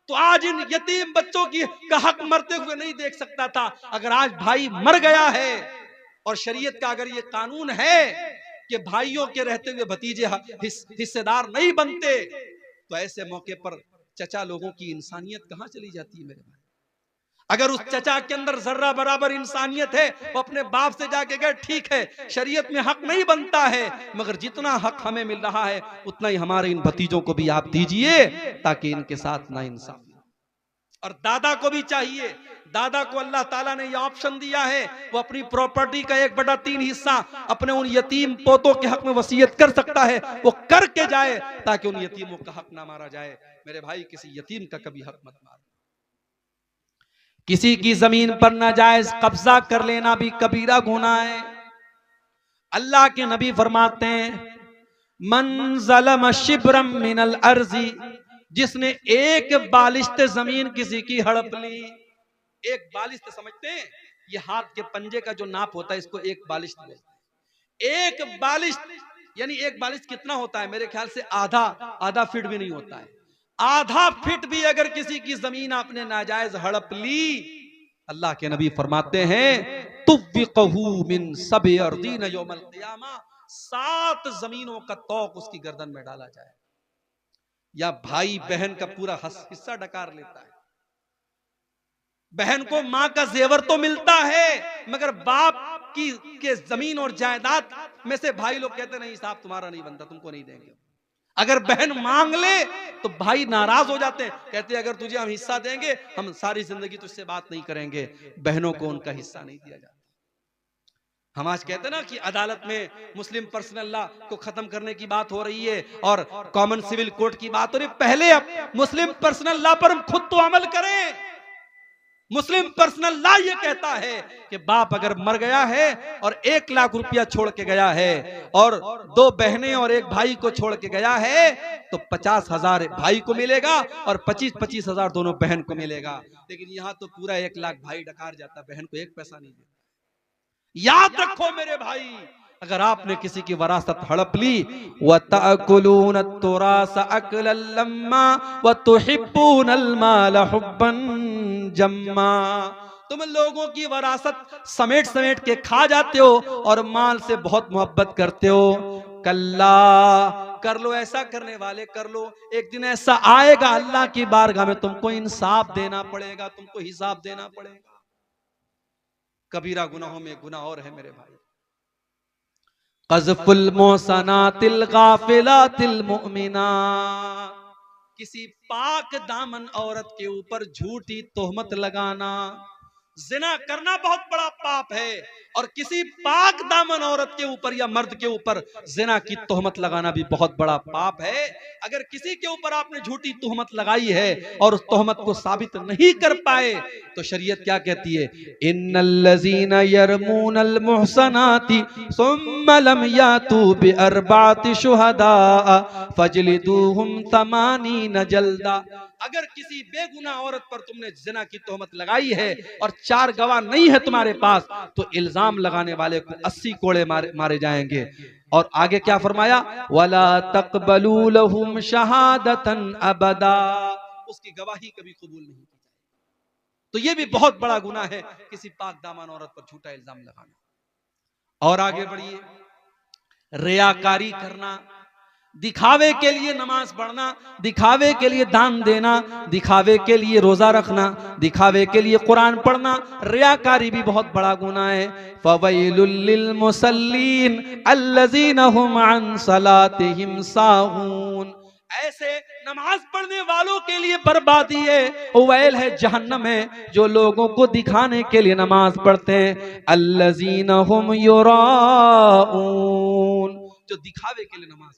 तो आज इन यतीम बच्चों का हक मरते हुए नहीं देख सकता था। अगर आज भाई मर गया है और शरीयत का अगर ये कानून है कि भाइयों के रहते हुए भतीजे हिस्सेदार नहीं बनते, तो ऐसे मौके पर चचा लोगों की इंसानियत कहां चली जाती है मेरे भाई? अगर उस चचा के अंदर जर्रा बराबर इंसानियत है, वो अपने बाप से जाके गए ठीक है शरीयत में हक नहीं बनता है, मगर जितना हक हमें मिल रहा है उतना ही हमारे इन भतीजों को भी आप दीजिए, ताकि इनके साथ ना इंसाफ। और दादा को भी चाहिए, दादा को अल्लाह ताला ने यह ऑप्शन दिया है, वो अपनी प्रॉपर्टी का 1/3 हिस्सा अपने उन यतीम पोतों के हक में वसीयत कर सकता है, वो करके जाए ताकि उन यतीमों का हक ना मारा जाए। मेरे भाई किसी यतीम का कभी हक मत मारो। किसी की जमीन पर नाजायज कब्जा कर लेना भी कबीरा गुनाह है। अल्लाह के नबी फरमाते हैं मन ज़लम शिब्रम मिनल अर्ज़ी, जिसने एक बालिश्त जमीन किसी की हड़प ली। एक बालिश्त समझते हैं, ये हाथ के पंजे का जो नाप होता है इसको एक बालिश्त बोलते हैं। एक बालिश्त यानी एक बालिश्त कितना होता है? मेरे ख्याल से आधा फीट भी नहीं होता है। आधा फीट भी अगर किसी की जमीन आपने नाजायज हड़प ली, अल्लाह के नबी फरमाते हैं तुव्विक़हू मिन सब'i अर्दीन यौमल क़ियामा, 7 जमीनों का तौक उसकी गर्दन में डाला जाए। या भाई बहन का पूरा हिस्सा डकार लेता है। बहन को मां का जेवर तो मिलता है, मगर बाप के जमीन और जायदाद में से भाई लोग कहते नहीं साहब तुम्हारा नहीं बनता, तुमको नहीं देंगे। अगर बहन मांग ले तो भाई नाराज हो जाते हैं, कहते हैं अगर तुझे हम हिस्सा देंगे हम सारी जिंदगी तुझसे बात नहीं करेंगे। बहनों को उनका हिस्सा नहीं दिया जाता। हम आज कहते हैं ना कि अदालत में मुस्लिम पर्सनल लॉ को खत्म करने की बात हो रही है और कॉमन सिविल कोर्ट की बात हो रही है। पहले अब मुस्लिम पर्सनल लॉ पर हम खुद तो अमल करें। मुस्लिम पर्सनल लॉ ये कहता है कि बाप अगर मर गया है और 1 लाख रुपया छोड़ के गया है और 2 बहनें और 1 भाई को छोड़ के गया है तो 50,000 भाई को मिलेगा और 25,000 दोनों बहन को मिलेगा। लेकिन यहाँ तो पूरा 1 लाख भाई डकार जाता, बहन को 1 पैसा नहीं देता। याद रखो मेरे भाई, अगर आपने किसी की वरासत हड़प ली, व तअकुलून तुरास अकलन लम्मा व तुहिब्बूनल माल हुब्बन जम्मा, तुम लोगों की वरासत समेट समेट के खा जाते हो और माल से बहुत मोहब्बत करते हो। कल्ला, कर लो, ऐसा करने वाले कर लो, एक दिन ऐसा आएगा अल्लाह की बारगाह में तुमको इंसाफ देना पड़ेगा, तुमको हिसाब देना पड़ेगा। कबीरा गुनाहों में गुनाह और है मेरे भाई, क़ज़्फ़ुल मुहसनातिल गाफ़िलातिल मुअमिनात, किसी पाक दामन औरत के ऊपर झूठी तोहमत लगाना। जिना करना बहुत बड़ा पाप है और किसी पाक दामन औरत के ऊपर या मर्द के ऊपर जिना की तोहमत लगाना भी बहुत बड़ा पाप है। अगर किसी के ऊपर आपने झूठी तोहमत लगाई है और उस तोहमत को साबित नहीं कर पाए तो शरीयत क्या कहती है, इन्नल्लज़ीना यरमूनल मुहसनाति सुम्मा लम यातू बिअरबाति शुहदा फजलिदूहुम तमानीन जल्दा, अगर किसी बेगुनाह औरत पर तुमने जिना की तोहमत लगाई है और 4 गवाह नहीं है तुम्हारे पास तो इल्जाम लगाने वाले को 80 कोड़े मारे जाएंगे। और आगे क्या फरमाया, वला तक़बलू लहुम शहादतन अबदा, उसकी गवाही कभी कबूल नहीं की जाएगी। तो ये भी बहुत बड़ा गुनाह है किसी पाक दामन औरत पर झूठा इल्जाम लगाना। और आगे बढ़िए, रियाकारी करना, दिखावे के लिए नमाज पढ़ना, दिखावे के लिए दान देना, दिखावे के लिए रोजा रखना, दिखावे के लिए कुरान पढ़ना, रियाकारी भी बहुत बड़ा गुनाह है। फवैलुल लिल मुसल्लीन अल्लज़ीना हुम अन सलातिहिम साहून, ऐसे नमाज पढ़ने वालों के लिए बर्बादी है, वैल है जहन्नम है जो लोगों को दिखाने के लिए नमाज पढ़ते हैं। अल्लज़ीना हुम युराऊन, जो दिखावे के लिए नमाज,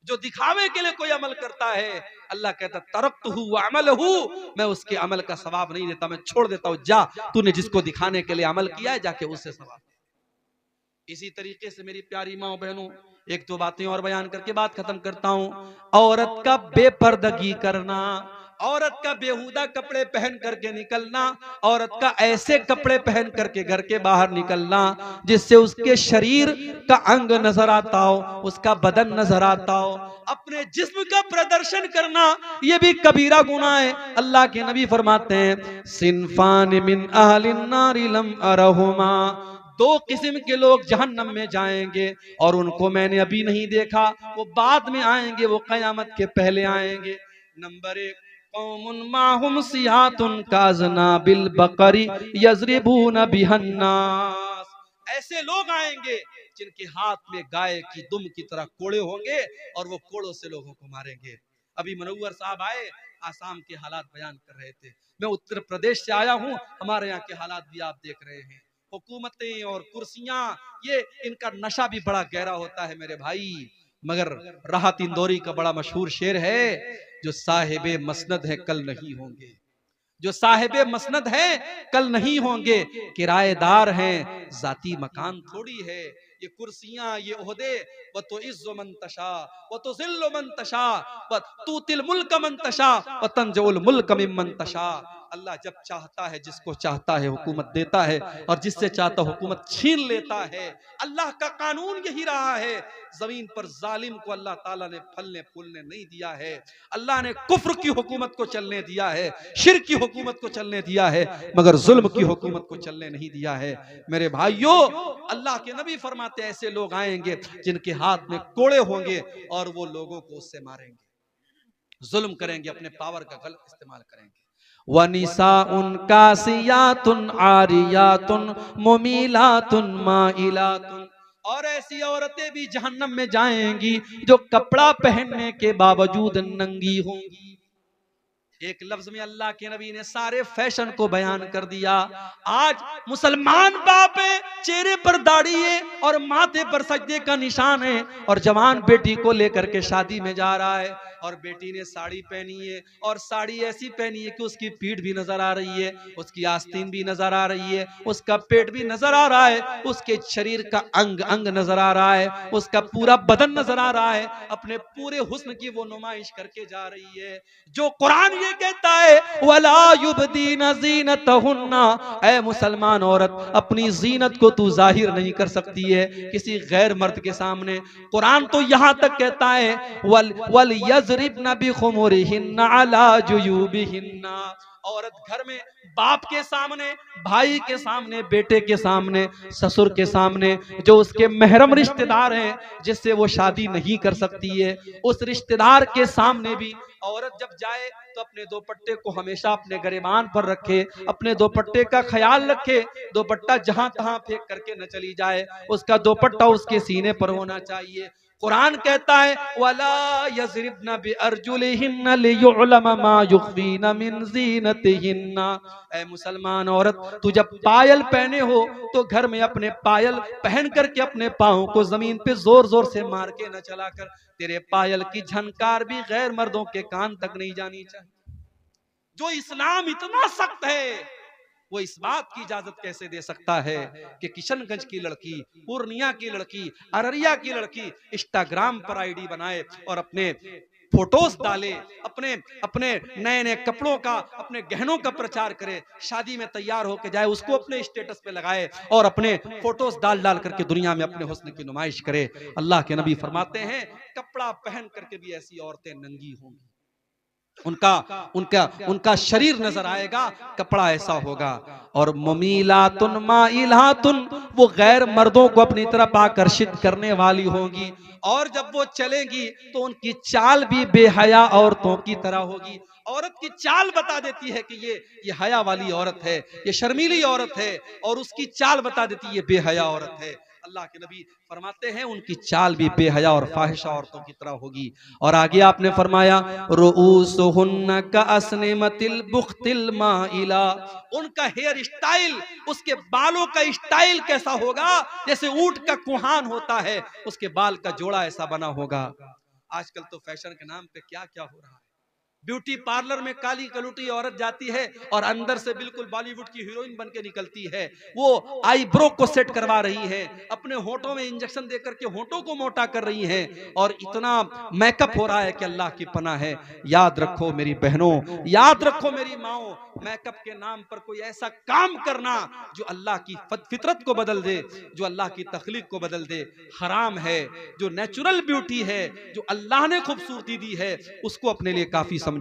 जो दिखावे के लिए कोई अमल करता है, अल्लाह कहता तरक्तहु व अमलहु, मैं उसके अमल का सवाब नहीं देता, मैं छोड़ देता हूं, जा तूने जिसको दिखाने के लिए अमल किया है जाके उससे सवाब दे। इसी तरीके से मेरी प्यारी माओ बहनों, एक दो बातें और बयान करके बात खत्म करता हूं। औरत का बेपर्दगी करना, औरत का बेहुदा कपड़े पहन करके निकलना, औरत का ऐसे कपड़े पहन करके घर के बाहर निकलना जिससे उसके शरीर का अंग नजर आता हो, उसका बदन नजर आता हो, अपने जिस्म का प्रदर्शन करना, यह भी कबीरा गुनाह है। अल्लाह के नबी फरमाते हैं, सिनफान मिन अहलिन नारि लम अरहुमा, 2 किस्म के लोग जहन्नम में जाएंगे और उनको मैंने अभी नहीं देखा, वो बाद में आएंगे, वो कयामत के पहले आएंगे। नंबर 1, कौमुन माहुम सियातुन काजना बिल बकरी यजरिबून बिहन्नास, ऐसे लोग आएंगे जिनके हाथ में गाय की दुम की तरह कोड़े होंगे और वो कोड़ों से लोगों को मारेंगे। अभी मनव्वर साहब आए, आसाम के हालात बयान कर रहे थे, मैं उत्तर प्रदेश से आया हूँ, हमारे यहाँ के हालात भी आप देख रहे हैं। हुकूमतें और कुर्सियां, ये इनका नशा भी बड़ा गहरा होता है मेरे भाई। मगर राहत इंदौरी का बड़ा मशहूर शेर है, जो साहिबे मसनद है कल नहीं होंगे, जो साहिबे मसनद है कल नहीं होंगे, किराएदार हैं, जाती मकान थोड़ी है, ये कुर्सियां, ये ओहदे, व तो इज़्ज़ु मन तशा व तो ज़िल्लु मन तशा व तूतिल मुल्क मन तशा व तंज़ुल मुल्क मिम्मन तशा। अल्लाह जब चाहता है जिसको चाहता है हुकूमत देता है और जिससे चाहता हुकूमत छीन लेता है। अल्लाह का कानून यही रहा है, जमीन पर जालिम को अल्लाह ताला ने फलने फूलने नहीं दिया है। अल्लाह ने कुफ्र की हुकूमत को चलने दिया है, शिर्क की हुकूमत को चलने दिया है, मगर जुल्म की हुकूमत को चलने नहीं दिया है। मेरे भाइयों, अल्लाह के नबी फरमाते ऐसे लोग आएंगे जिनके हाथ में कोड़े होंगे और वो लोगों को उससे मारेंगे, जुल्म करेंगे, अपने पावर का गलत इस्तेमाल करेंगे। वनिसाउन कासियातुन आरियातुन मुमीलातुन माइलातुन, और ऐसी औरतें भी जहन्नम में जाएंगी जो कपड़ा पहनने के बावजूद नंगी होंगी। एक लफ्ज में अल्लाह के नबी ने सारे फैशन को बयान कर दिया। आज मुसलमान बाप है, चेहरे पर दाढ़ी है और माथे पर सजदे का निशान है और जवान बेटी को लेकर के शादी में जा रहा है, और बेटी ने साड़ी पहनी है, और साड़ी ऐसी पहनी है कि उसकी पीठ भी नजर आ रही है, उसकी आस्तीन भी नजर आ रही है, उसका पेट भी नजर आ रहा है, उसके शरीर का अंग अंग नजर आ रहा है, उसका पूरा बदन नजर आ रहा है, अपने पूरे हुस्न की वो नुमाइश करके जा रही है। जो कुरान ये कहता है वला युबदीना ज़ीनतहुन्ना, ऐ मुसलमान औरत अपनी जीनत को तू जाहिर नहीं कर सकती है किसी गैर मर्द के सामने। कुरान तो यहां तक कहता है वल यज़रिबना बिखुमुरिहिन्ना अला जुयूबिहिन्ना, औरत घर में बाप के सामने, भाई के सामने, बेटे के सामने, ससुर के सामने, जो उसके महरम रिश्तेदार हैं जिससे वो शादी नहीं कर सकती है, उस रिश्तेदार के सामने भी औरत जब जाए तो अपने दोपट्टे को हमेशा अपने गिरेबान पर रखे, अपने दोपट्टे का ख्याल रखे, दोपट्टा जहां तहां फेंक करके न चली जाए, उसका दोपट्टा उसके सीने पर होना चाहिए। कुरान कहता है वला यज़रिबना बिअरजुलिहिन्ना लियुअलम मा युख्फीना मिन ज़ीनतिहिन्ना, ऐ मुसलमान औरत तू जब पायल पहने हो तो घर में अपने पायल पहन करके अपने पाँव को जमीन पे जोर जोर से मार के न चला कर, तेरे पायल की झनकार भी गैर मर्दों के कान तक नहीं जानी चाहिए। जो इस्लाम इतना सख्त है वो इस बात की इजाजत कैसे दे सकता है कि किशनगंज की लड़की, पूर्णिया की लड़की, अररिया की लड़की इंस्टाग्राम पर आईडी बनाए और अपने फोटोज डाले, अपने अपने नए नए कपड़ों का, अपने गहनों का प्रचार करे, शादी में तैयार होकर जाए उसको अपने स्टेटस पे लगाए और अपने फोटोज डाल डाल करके दुनिया में अपने हुस्न की नुमाइश करे। अल्लाह के नबी फरमाते हैं कपड़ा पहन करके भी ऐसी औरतें नंगी होंगी, उनका उनका उनका शरीर नजर आएगा, कपड़ा ऐसा होगा। और मुमीलातुन माइलातुन, वो गैर मर्दों को अपनी तरफ आकर्षित करने वाली होंगी, और जब वो चलेंगी तो उनकी चाल भी बेहया औरतों की तरह होगी। औरत की चाल बता देती है कि ये हया वाली औरत है, ये शर्मीली औरत है, और उसकी चाल बता देती है ये बेहया औरत है। अल्लाह के नबी फरमाते हैं उनकी चाल भी बेहया और फाहिशा औरतों की तरह होगी। और आगे आपने फरमाया रुऊसुहुन्ना कअस्निमतिल बुख्तिल माइला, उनका हेयर स्टाइल, उसके बालों का स्टाइल कैसा होगा जैसे ऊंट का कुहान होता है, उसके बाल का जोड़ा ऐसा बना होगा। आजकल तो फैशन के नाम पे क्या क्या हो रहा है। ब्यूटी पार्लर में काली कलूटी औरत जाती है और अंदर से बिल्कुल बॉलीवुड की हीरोइन बन के निकलती है। वो आईब्रो को सेट करवा रही है, अपने होठों में इंजेक्शन देकर के होठों को मोटा कर रही है, और इतना मेकअप हो रहा है कि अल्लाह की पनाह है। याद रखो मेरी बहनों, याद रखो मेरी माओ, मेकअप के नाम पर कोई ऐसा काम करना जो अल्लाह की फितरत को बदल दे, जो अल्लाह की तख्लीक को बदल दे, हराम है। जो नेचुरल ब्यूटी है, जो अल्लाह ने खूबसूरती दी है, उसको अपने लिए काफी समझो।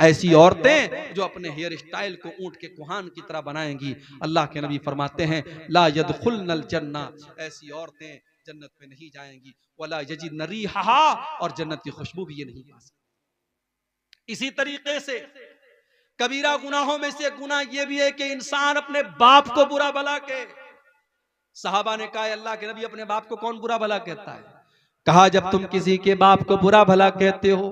ऐसी औरतें जो अपने हेयर स्टाइल को ऊंट के कुहान की तरह बनाएंगी, अल्लाह के नबी फरमाते हैं ला यदखुलनल जन्ना, ऐसी औरतें जन्नत में नहीं जाएंगी, वला यजिदन रिहा, और जन्नत की खुशबू भी ये नहीं पा सकती। इसी तरीके से कबीरा गुनाहों में से गुनाह ये भी है कि इंसान अपने बाप को बुरा भला कहे। सहाबा ने कहा अल्लाह के नबी अपने बाप को कौन बुरा भला कहता है? कहा जब तुम किसी के बाप को बुरा भला कहते हो,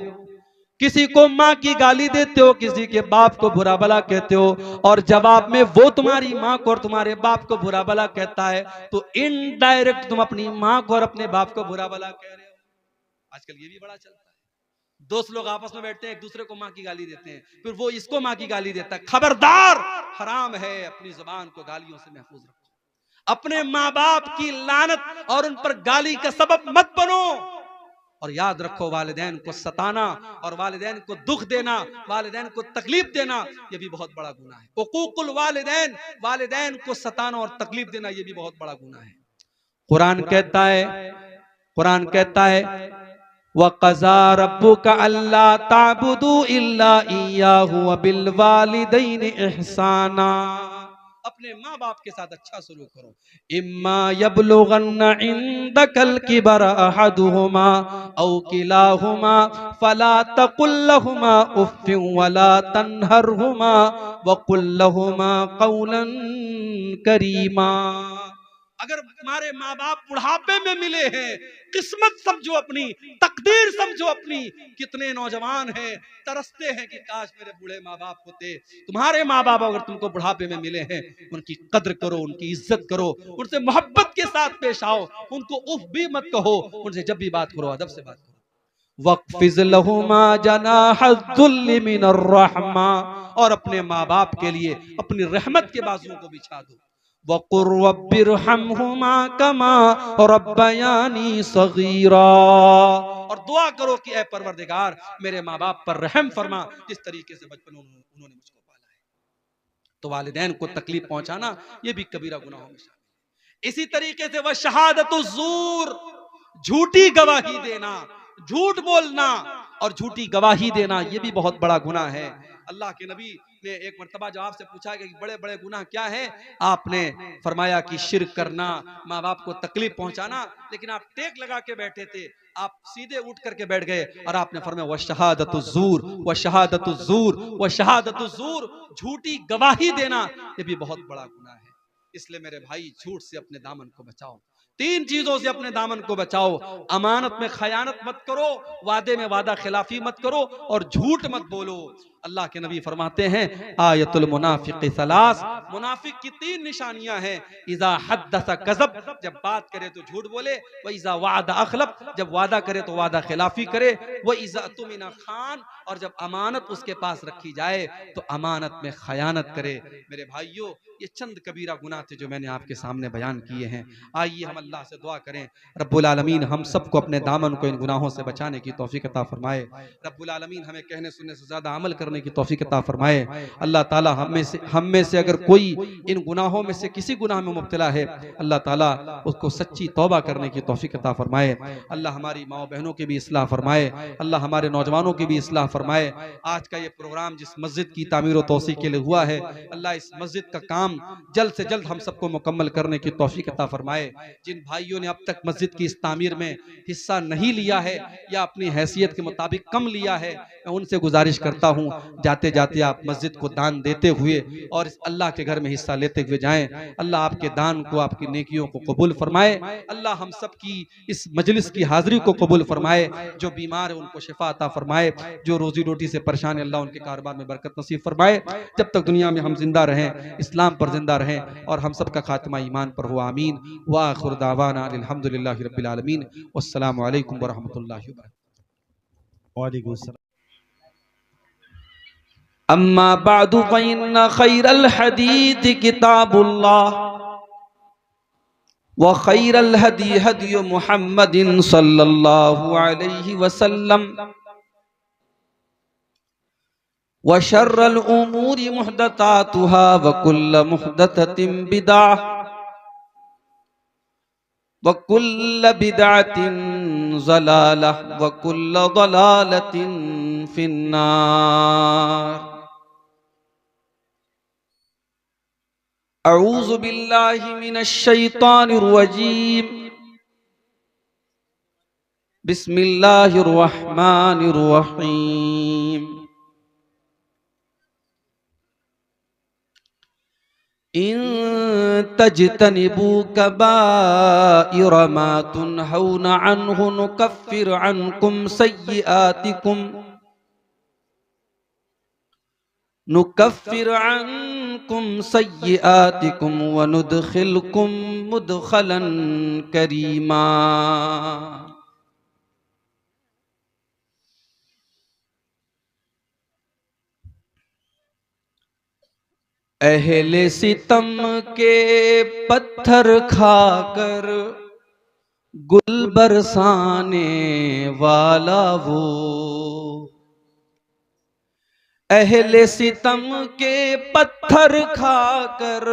किसी को माँ की गाली देते हो, किसी के बाप को बुरा भला कहते हो, और जवाब में वो तुम्हारी माँ को और तुम्हारे बाप को बुरा भला कहता है, तो इनडायरेक्ट तुम अपनी माँ को और अपने बाप को बुरा भला कह रहे हो। आजकल ये भी बड़ा चलता है, दोस्त लोग आपस में बैठते हैं, एक दूसरे को माँ की गाली देते हैं, फिर वो इसको माँ की गाली देता है। खबरदार, हराम है, अपनी जुबान को गालियों से महफूज रखो। अपने माँ बाप की लानत और उन पर गाली का सबब मत बनो। और याद रखो वालिदैन को सताना और वालिदैन को दुख देना, वालिदैन को तकलीफ देना, ये भी बहुत बड़ा गुनाह है। उकूकुल वालिदैन, वालिदैन को सताना और तकलीफ देना, ये भी बहुत बड़ा गुनाह है। कुरान कहता है वक़ज़ा रब्बुका अल्ला ताबुदू इल्ला इय्याहु व बिल वालिदैनि इहसाना, अपने माँ बाप के साथ अच्छा सलूक करो। इम्मा यबलुगन्ना इंदकल किबरा अहदुहुमा औ किलाहुमा फला तकुल लहुमा उफ्फिन वला तन्हरहुमा वकुल लहुमा कौलन करीमा। अगर तुम्हारे माँ बाप बुढ़ापे में मिले हैं, किस्मत समझो अपनी, तकदीर समझो अपनी। कितने नौजवान हैं तरसते हैं कि काश मेरे बूढ़े माँ बाप होते। तुम्हारे माँ बाप अगर तुमको बुढ़ापे में मिले हैं, उनकी कद्र करो, उनकी इज्जत करो, उनसे मोहब्बत के साथ पेश आओ, उनको उफ भी मत कहो, उनसे जब भी बात करो अदब से बात करो। वक़्फ़िज़ लहुमा जनाहज़्ज़ुल्लि मिनर रहमा, और अपने माँ बाप के लिए अपनी रहमत के बाजुओं को बिछा दो। वक़ुर रब्बिरहमहुमा कमा रब्बयानी सगीरा, और दुआ करो कि ऐ परवरदिगार मेरे माँ बाप पर रहम फरमा जिस तरीके से बचपन में उन्होंने मुझको पाला है। तो वालिदैन को तकलीफ पहुंचाना यह भी कबीरा गुनाहों में शामिल है। इसी तरीके से वह शहादतु ज़ूर, झूठी गवाही देना, झूठ बोलना और झूठी गवाही देना, यह भी बहुत बड़ा गुनाह है। अल्लाह के नबी ने एक मर्तबा जब आपसे पूछा कि बड़े बड़े गुनाह क्या है, आपने फरमाया कि शिर्क करना, माँ बाप को तकलीफ पहुंचाना, लेकिन आप टेक लगा के बैठे थे, आप सीधे उठ करके बैठ गए और आपने फरमाया व शहादतु ज़ूर व शहादतु ज़ूर व शहादतु ज़ूर, झूठी गवाही देना यह भी बहुत बड़ा गुनाह है। इसलिए मेरे भाई झूठ से अपने दामन को बचाओ, तीन चीजों से अपने दामन को बचाओ। अमानत में खयानत मत करो, वादे में वादा खिलाफी मत करो और झूठ मत बोलो। अल्लाह के नबी फरमाते हैं आयतुल मुनाफिक सलास, मुनाफिक की तीन निशानियां हैं। इज़ा हद्दसा कज़ब, जब बात करे तो झूठ बोले, व इज़ा वादा अखलफ, जब वादा करे तो वादा खिलाफी करे, व इज़ा तुमिना खान, और जब अमानत उसके पास रखी जाए तो अमानत में खयानत करे। मेरे भाइयों, ये चंद कबीरा गुनाह थे जो मैंने आपके सामने बयान किए हैं। आइए हम अल्लाह से दुआ करें, रब्बुल आलमीन हम सबको अपने दामन को इन गुनाहों से बचाने की तौफीक अता फरमाए। रब्बुल आलमीन हमें कहने सुनने से ज्यादा अमल करने की तौफीक अता फरमाए। अल्लाह ताला हम में से अगर कोई इन गुनाहों में से किसी गुनाह में मुब्तला है, अल्लाह ताला उसको सच्ची तौबा करने की तौफीक अता फरमाए। अल्लाह हमारी माँ बहनों की भी इस्लाह फरमाए, अल्लाह हमारे नौजवानों की भी इस्लाह फरमाए। आज का ये प्रोग्राम जिस मस्जिद की तामीर व तौसी के लिए हुआ है, अल्लाह इस मस्जिद का काम जल्द से जल्द हम सबको मुकम्मल करने की तौफीक अता फरमाए। जिन भाइयों ने अब तक मस्जिद की इस तामीर में हिस्सा नहीं लिया है या अपनी हैसियत के मुताबिक कम लिया है, मैं उनसे गुजारिश करता हूँ जाते जाते आप मस्जिद को दान देते हुए और इस अल्लाह के घर में हिस्सा लेते हुए जाएं। अल्लाह आपके दान को, आपकी नेकियों को कबूल फरमाए। अल्लाह हम सब की इस मजलिस की हाजिरी को कबूल फरमाए। जो बीमार है उनको शिफा अता फरमाए, जो रोजी रोटी से परेशान है अल्लाह उनके कारोबार में बरकत नसीब फरमाए। जब तक दुनिया में हम जिंदा रहें, इस्लाम पर जिंदा रहें और हम सब का खात्मा ईमान पर हो, आमीन। व आखिर दावाना अल्हम्दुलिल्लाहि रब्बिल आलमीन। वस्सलामु अलैकुम व रहमतुल्लाहि व बरकातुहू। वालेकुम सलाम। अम्मा बादु फ़इन्न खैरल हदीस किताबुल्लाह व खैरल हदी हदी मुहम्मदिन सल्लल्लाहु अलैहि वसल्लम व शर्रल उमूरि मुहदसातुहा व कुल्ल मुहदसतिन बिदअह व कुल्ल बिदअतिन ज़लालह व कुल्ल ज़लालतिन फिन्नार। अऊज़ु बिल्लाहि मिनश शैतानिर रजीम। बिस्मिल्लाहिर रहमानिर रहीम। इन तजतनिबू कबाइर मा तुनहौना अन्हु नुकफ्फिर अन्कुम सय्यिआतिकुम व नुदखिलकुम मुदखलन करीमा। अहले सितम के पत्थर खाकर गुल बरसाने वाला वो, अहले सितम के पत्थर खाकर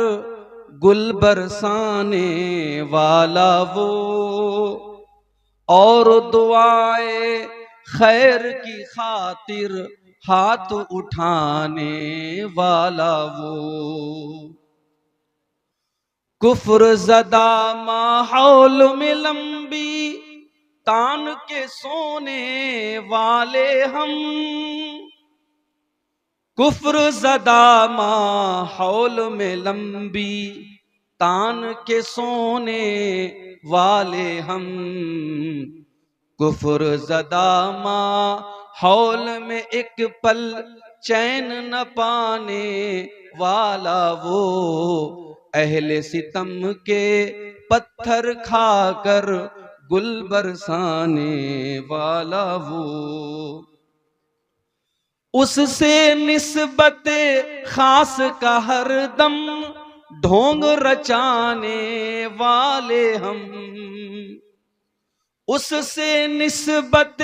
गुल बरसाने वाला वो, और दुआए खैर की खातिर हाथ उठाने वाला वो। कुफ्र ज़दा माहौल में लंबी तान के सोने वाले हम, कुफ्र ज़दा माहौल में लंबी तान के सोने वाले हम, कुफ्र ज़दा माहौल में एक पल चैन न पाने वाला वो, अहले सितम के पत्थर खाकर गुल बरसाने वाला वो, उससे निस्बत खास का हरदम ढोंग रचाने वाले हम, उससे निस्बत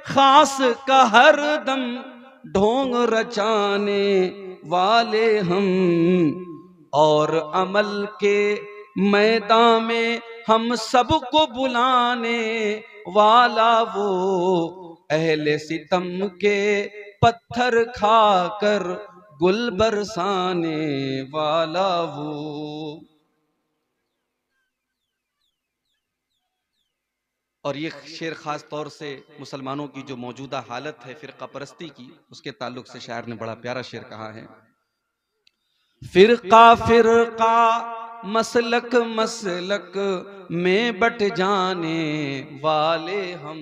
खास का हरदम ढोंग रचाने वाले हम, और अमल के मैदान में हम सबको बुलाने वाला वो, अहले सितम के पत्थर खाकर गुल बरसाने वाला वो। और ये शेर खास तौर से मुसलमानों की जो मौजूदा हालत है फिरका परस्ती की, उसके ताल्लुक से शायर ने बड़ा प्यारा शेर कहा है। फिरका फिरका मसलक मसलक में बट जाने वाले हम,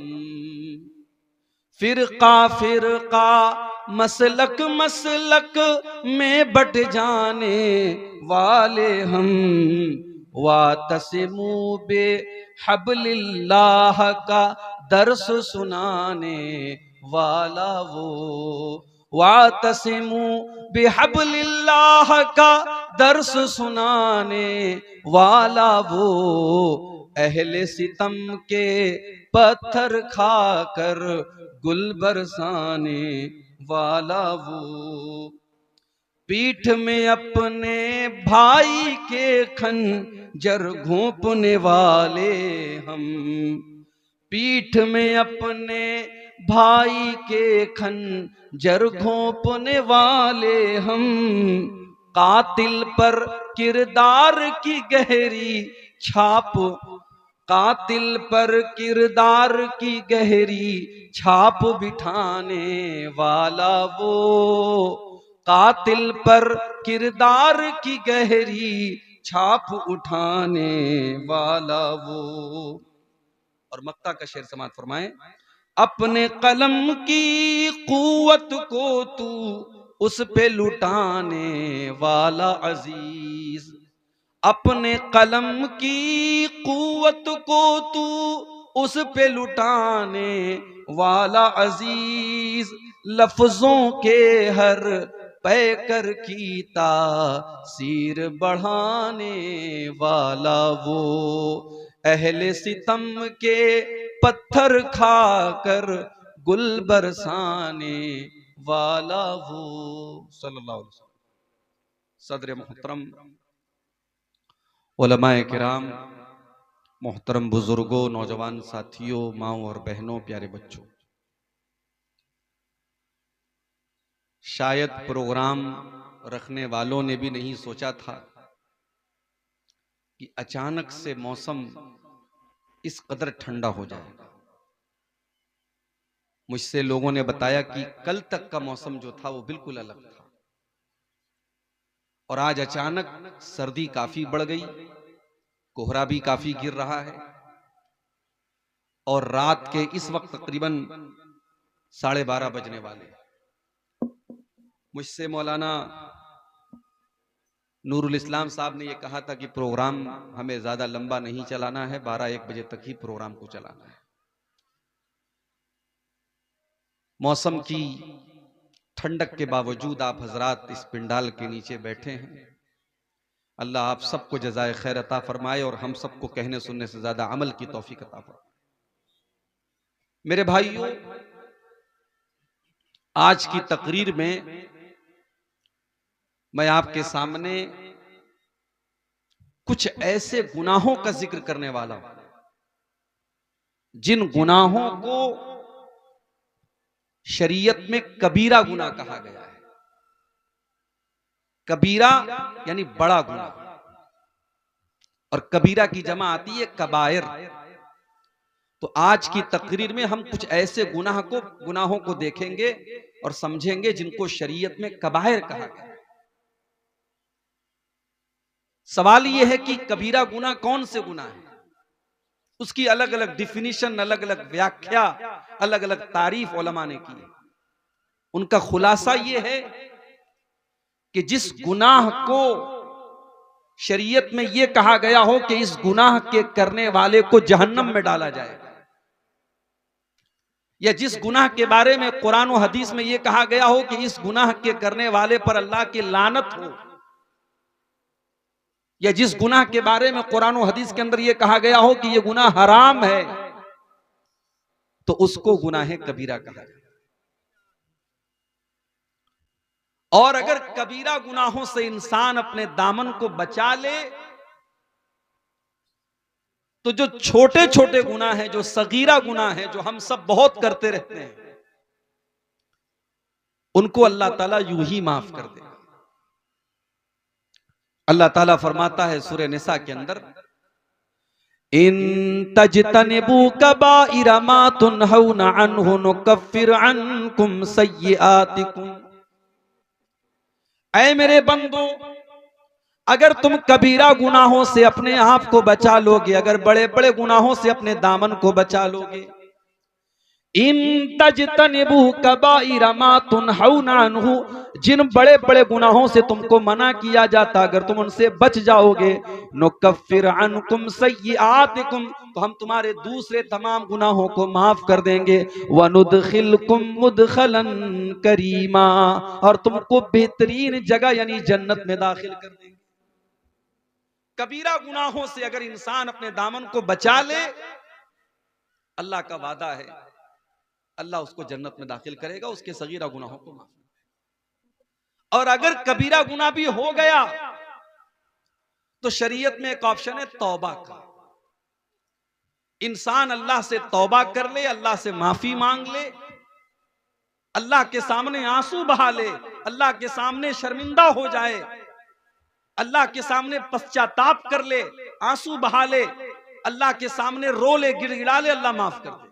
फिरका फिरका मसलक मसलक में बट जाने वाले हम, वातसिमू बे हब्लिल्लाह का दर्स सुनाने वाला वो, वातसिमू बिहब्लिल्लाह का दर्स सुनाने वाला वो, अहले सितम के पत्थर खाकर गुल बरसाने वाला वो, पीठ में अपने भाई के खंजर घोंपने वाले हम, पीठ में अपने भाई के खंजर घोंपने वाले हम, कातिल पर किरदार की गहरी छाप, कातिल पर किरदार की गहरी छाप बिठाने वाला वो, कातिल पर किरदार की गहरी छाप उठाने वाला वो। और मक्ता का शेर समात फरमाए, अपने कलम की कुव्वत को तू उस पे लुटाने वाला अजीज, अपने कलम की कुव्वत को तू उस पे लुटाने वाला अजीज, लफ्जों के हर पैकर की तासीर बढ़ाने वाला वो, अहले सितम के पत्थर खाकर गुल बरसाने वाला वो। सल्लल्लाहु अलैहि वसल्लम। सदर मोहतरम उलमाए किराम, मोहतरम बुजुर्गों, नौजवान साथियों, माओ और बहनों, प्यारे बच्चों, शायद प्रोग्राम रखने वालों ने भी नहीं सोचा था कि अचानक से मौसम इस कदर ठंडा हो जाएगा। मुझसे लोगों ने बताया कि कल तक का मौसम जो था वो बिल्कुल अलग था, और आज अचानक सर्दी काफी बढ़ गई, कोहरा भी काफी गिर रहा है, और रात के इस वक्त तकरीबन 12:30 बजने वाले। मुझसे मौलाना नूरुल इस्लाम साहब ने यह कहा था कि प्रोग्राम हमें ज्यादा लंबा नहीं चलाना है, 12-1 बजे तक ही प्रोग्राम को चलाना है। मौसम की ठंडक के बावजूद आप हजरात इस पिंडाल के नीचे बैठे हैं। अल्लाह आप सबको जज़ाए खैर अता फरमाए और हम सबको कहने सुनने से ज्यादा अमल की तौफीक अता फरमाए। मेरे भाइयों, आज की तकरीर में मैं आपके सामने कुछ ऐसे गुनाहों का जिक्र करने वाला हूं जिन गुनाहों को शरीयत में कबीरा गुनाह कहा गया है। कबीरा यानी बड़ा गुनाह, और कबीरा की जमा आती है कबायर। तो आज की तकरीर में हम कुछ ऐसे गुनाहों को देखेंगे और समझेंगे जिनको शरीयत में कबायर कहा गया है। सवाल यह है कि कबीरा गुनाह कौन से गुनाह है, उसकी अलग अलग डिफिनीशन, अलग अलग व्याख्या, अलग अलग तारीफ उलमा ने की है। उनका खुलासा यह है कि जिस गुनाह को शरीयत में यह कहा गया हो कि इस गुनाह के करने वाले को जहन्नम में डाला जाएगा, या जिस गुनाह के बारे में कुरान और हदीस में यह कहा गया हो कि इस गुनाह के करने वाले पर अल्लाह की लानत हो, या जिस गुनाह के बारे में कुरान और हदीस के अंदर यह कहा गया हो कि यह गुनाह हराम है, तो उसको गुनाह कबीरा कहा जाए। और अगर कबीरा गुनाहों से इंसान अपने दामन को बचा ले, तो जो छोटे छोटे गुनाह हैं, जो सगीरा गुनाह हैं, जो हम सब बहुत करते रहते हैं, उनको अल्लाह ताला यूं ही माफ कर दे। अल्लाह ताला फरमाता है सूरह निसा के अंदर, इन तजतनिबू कबाइरा मा तुनहौना अन्हु नुकफ्फिर अन्कुम सय्यिआतिकुम। ऐ मेरे बंदो, अगर तुम कबीरा गुनाहों से अपने आप को बचा लोगे, अगर बड़े बड़े गुनाहों से अपने दामन को बचा लोगे, इन तजतनिबू कबाइरा मा तुनहौना अन्हु, जिन बड़े बड़े गुनाहों से तुमको मना किया जाता, अगर तुम उनसे बच जाओगे, नुकफ्फिर अन्कुम सय्यिआतिकुम, तो हम तुम्हारे दूसरे तमाम गुनाहों को माफ कर देंगे, वनुदखिलकुम मुदखलन करीमा, और तुमको बेहतरीन जगह यानी जन्नत में दाखिल कर देंगे। कबीरा गुनाहों से अगर इंसान अपने दामन को बचा ले, अल्लाह का वादा है अल्लाह उसको जन्नत में दाखिल करेगा, उसके सगीरा गुनाहों को माफ। और अगर कबीरा गुनाह भी हो गया तो शरीयत में एक ऑप्शन है तौबा का। इंसान अल्लाह से तौबा कर ले, अल्लाह से माफी मांग ले, अल्लाह के सामने आंसू बहा ले, अल्लाह के सामने शर्मिंदा हो जाए, अल्लाह के सामने पश्चाताप कर ले, आंसू बहा ले, अल्लाह के सामने रो ले, गिड़गिड़ा ले, अल्लाह माफ कर दे।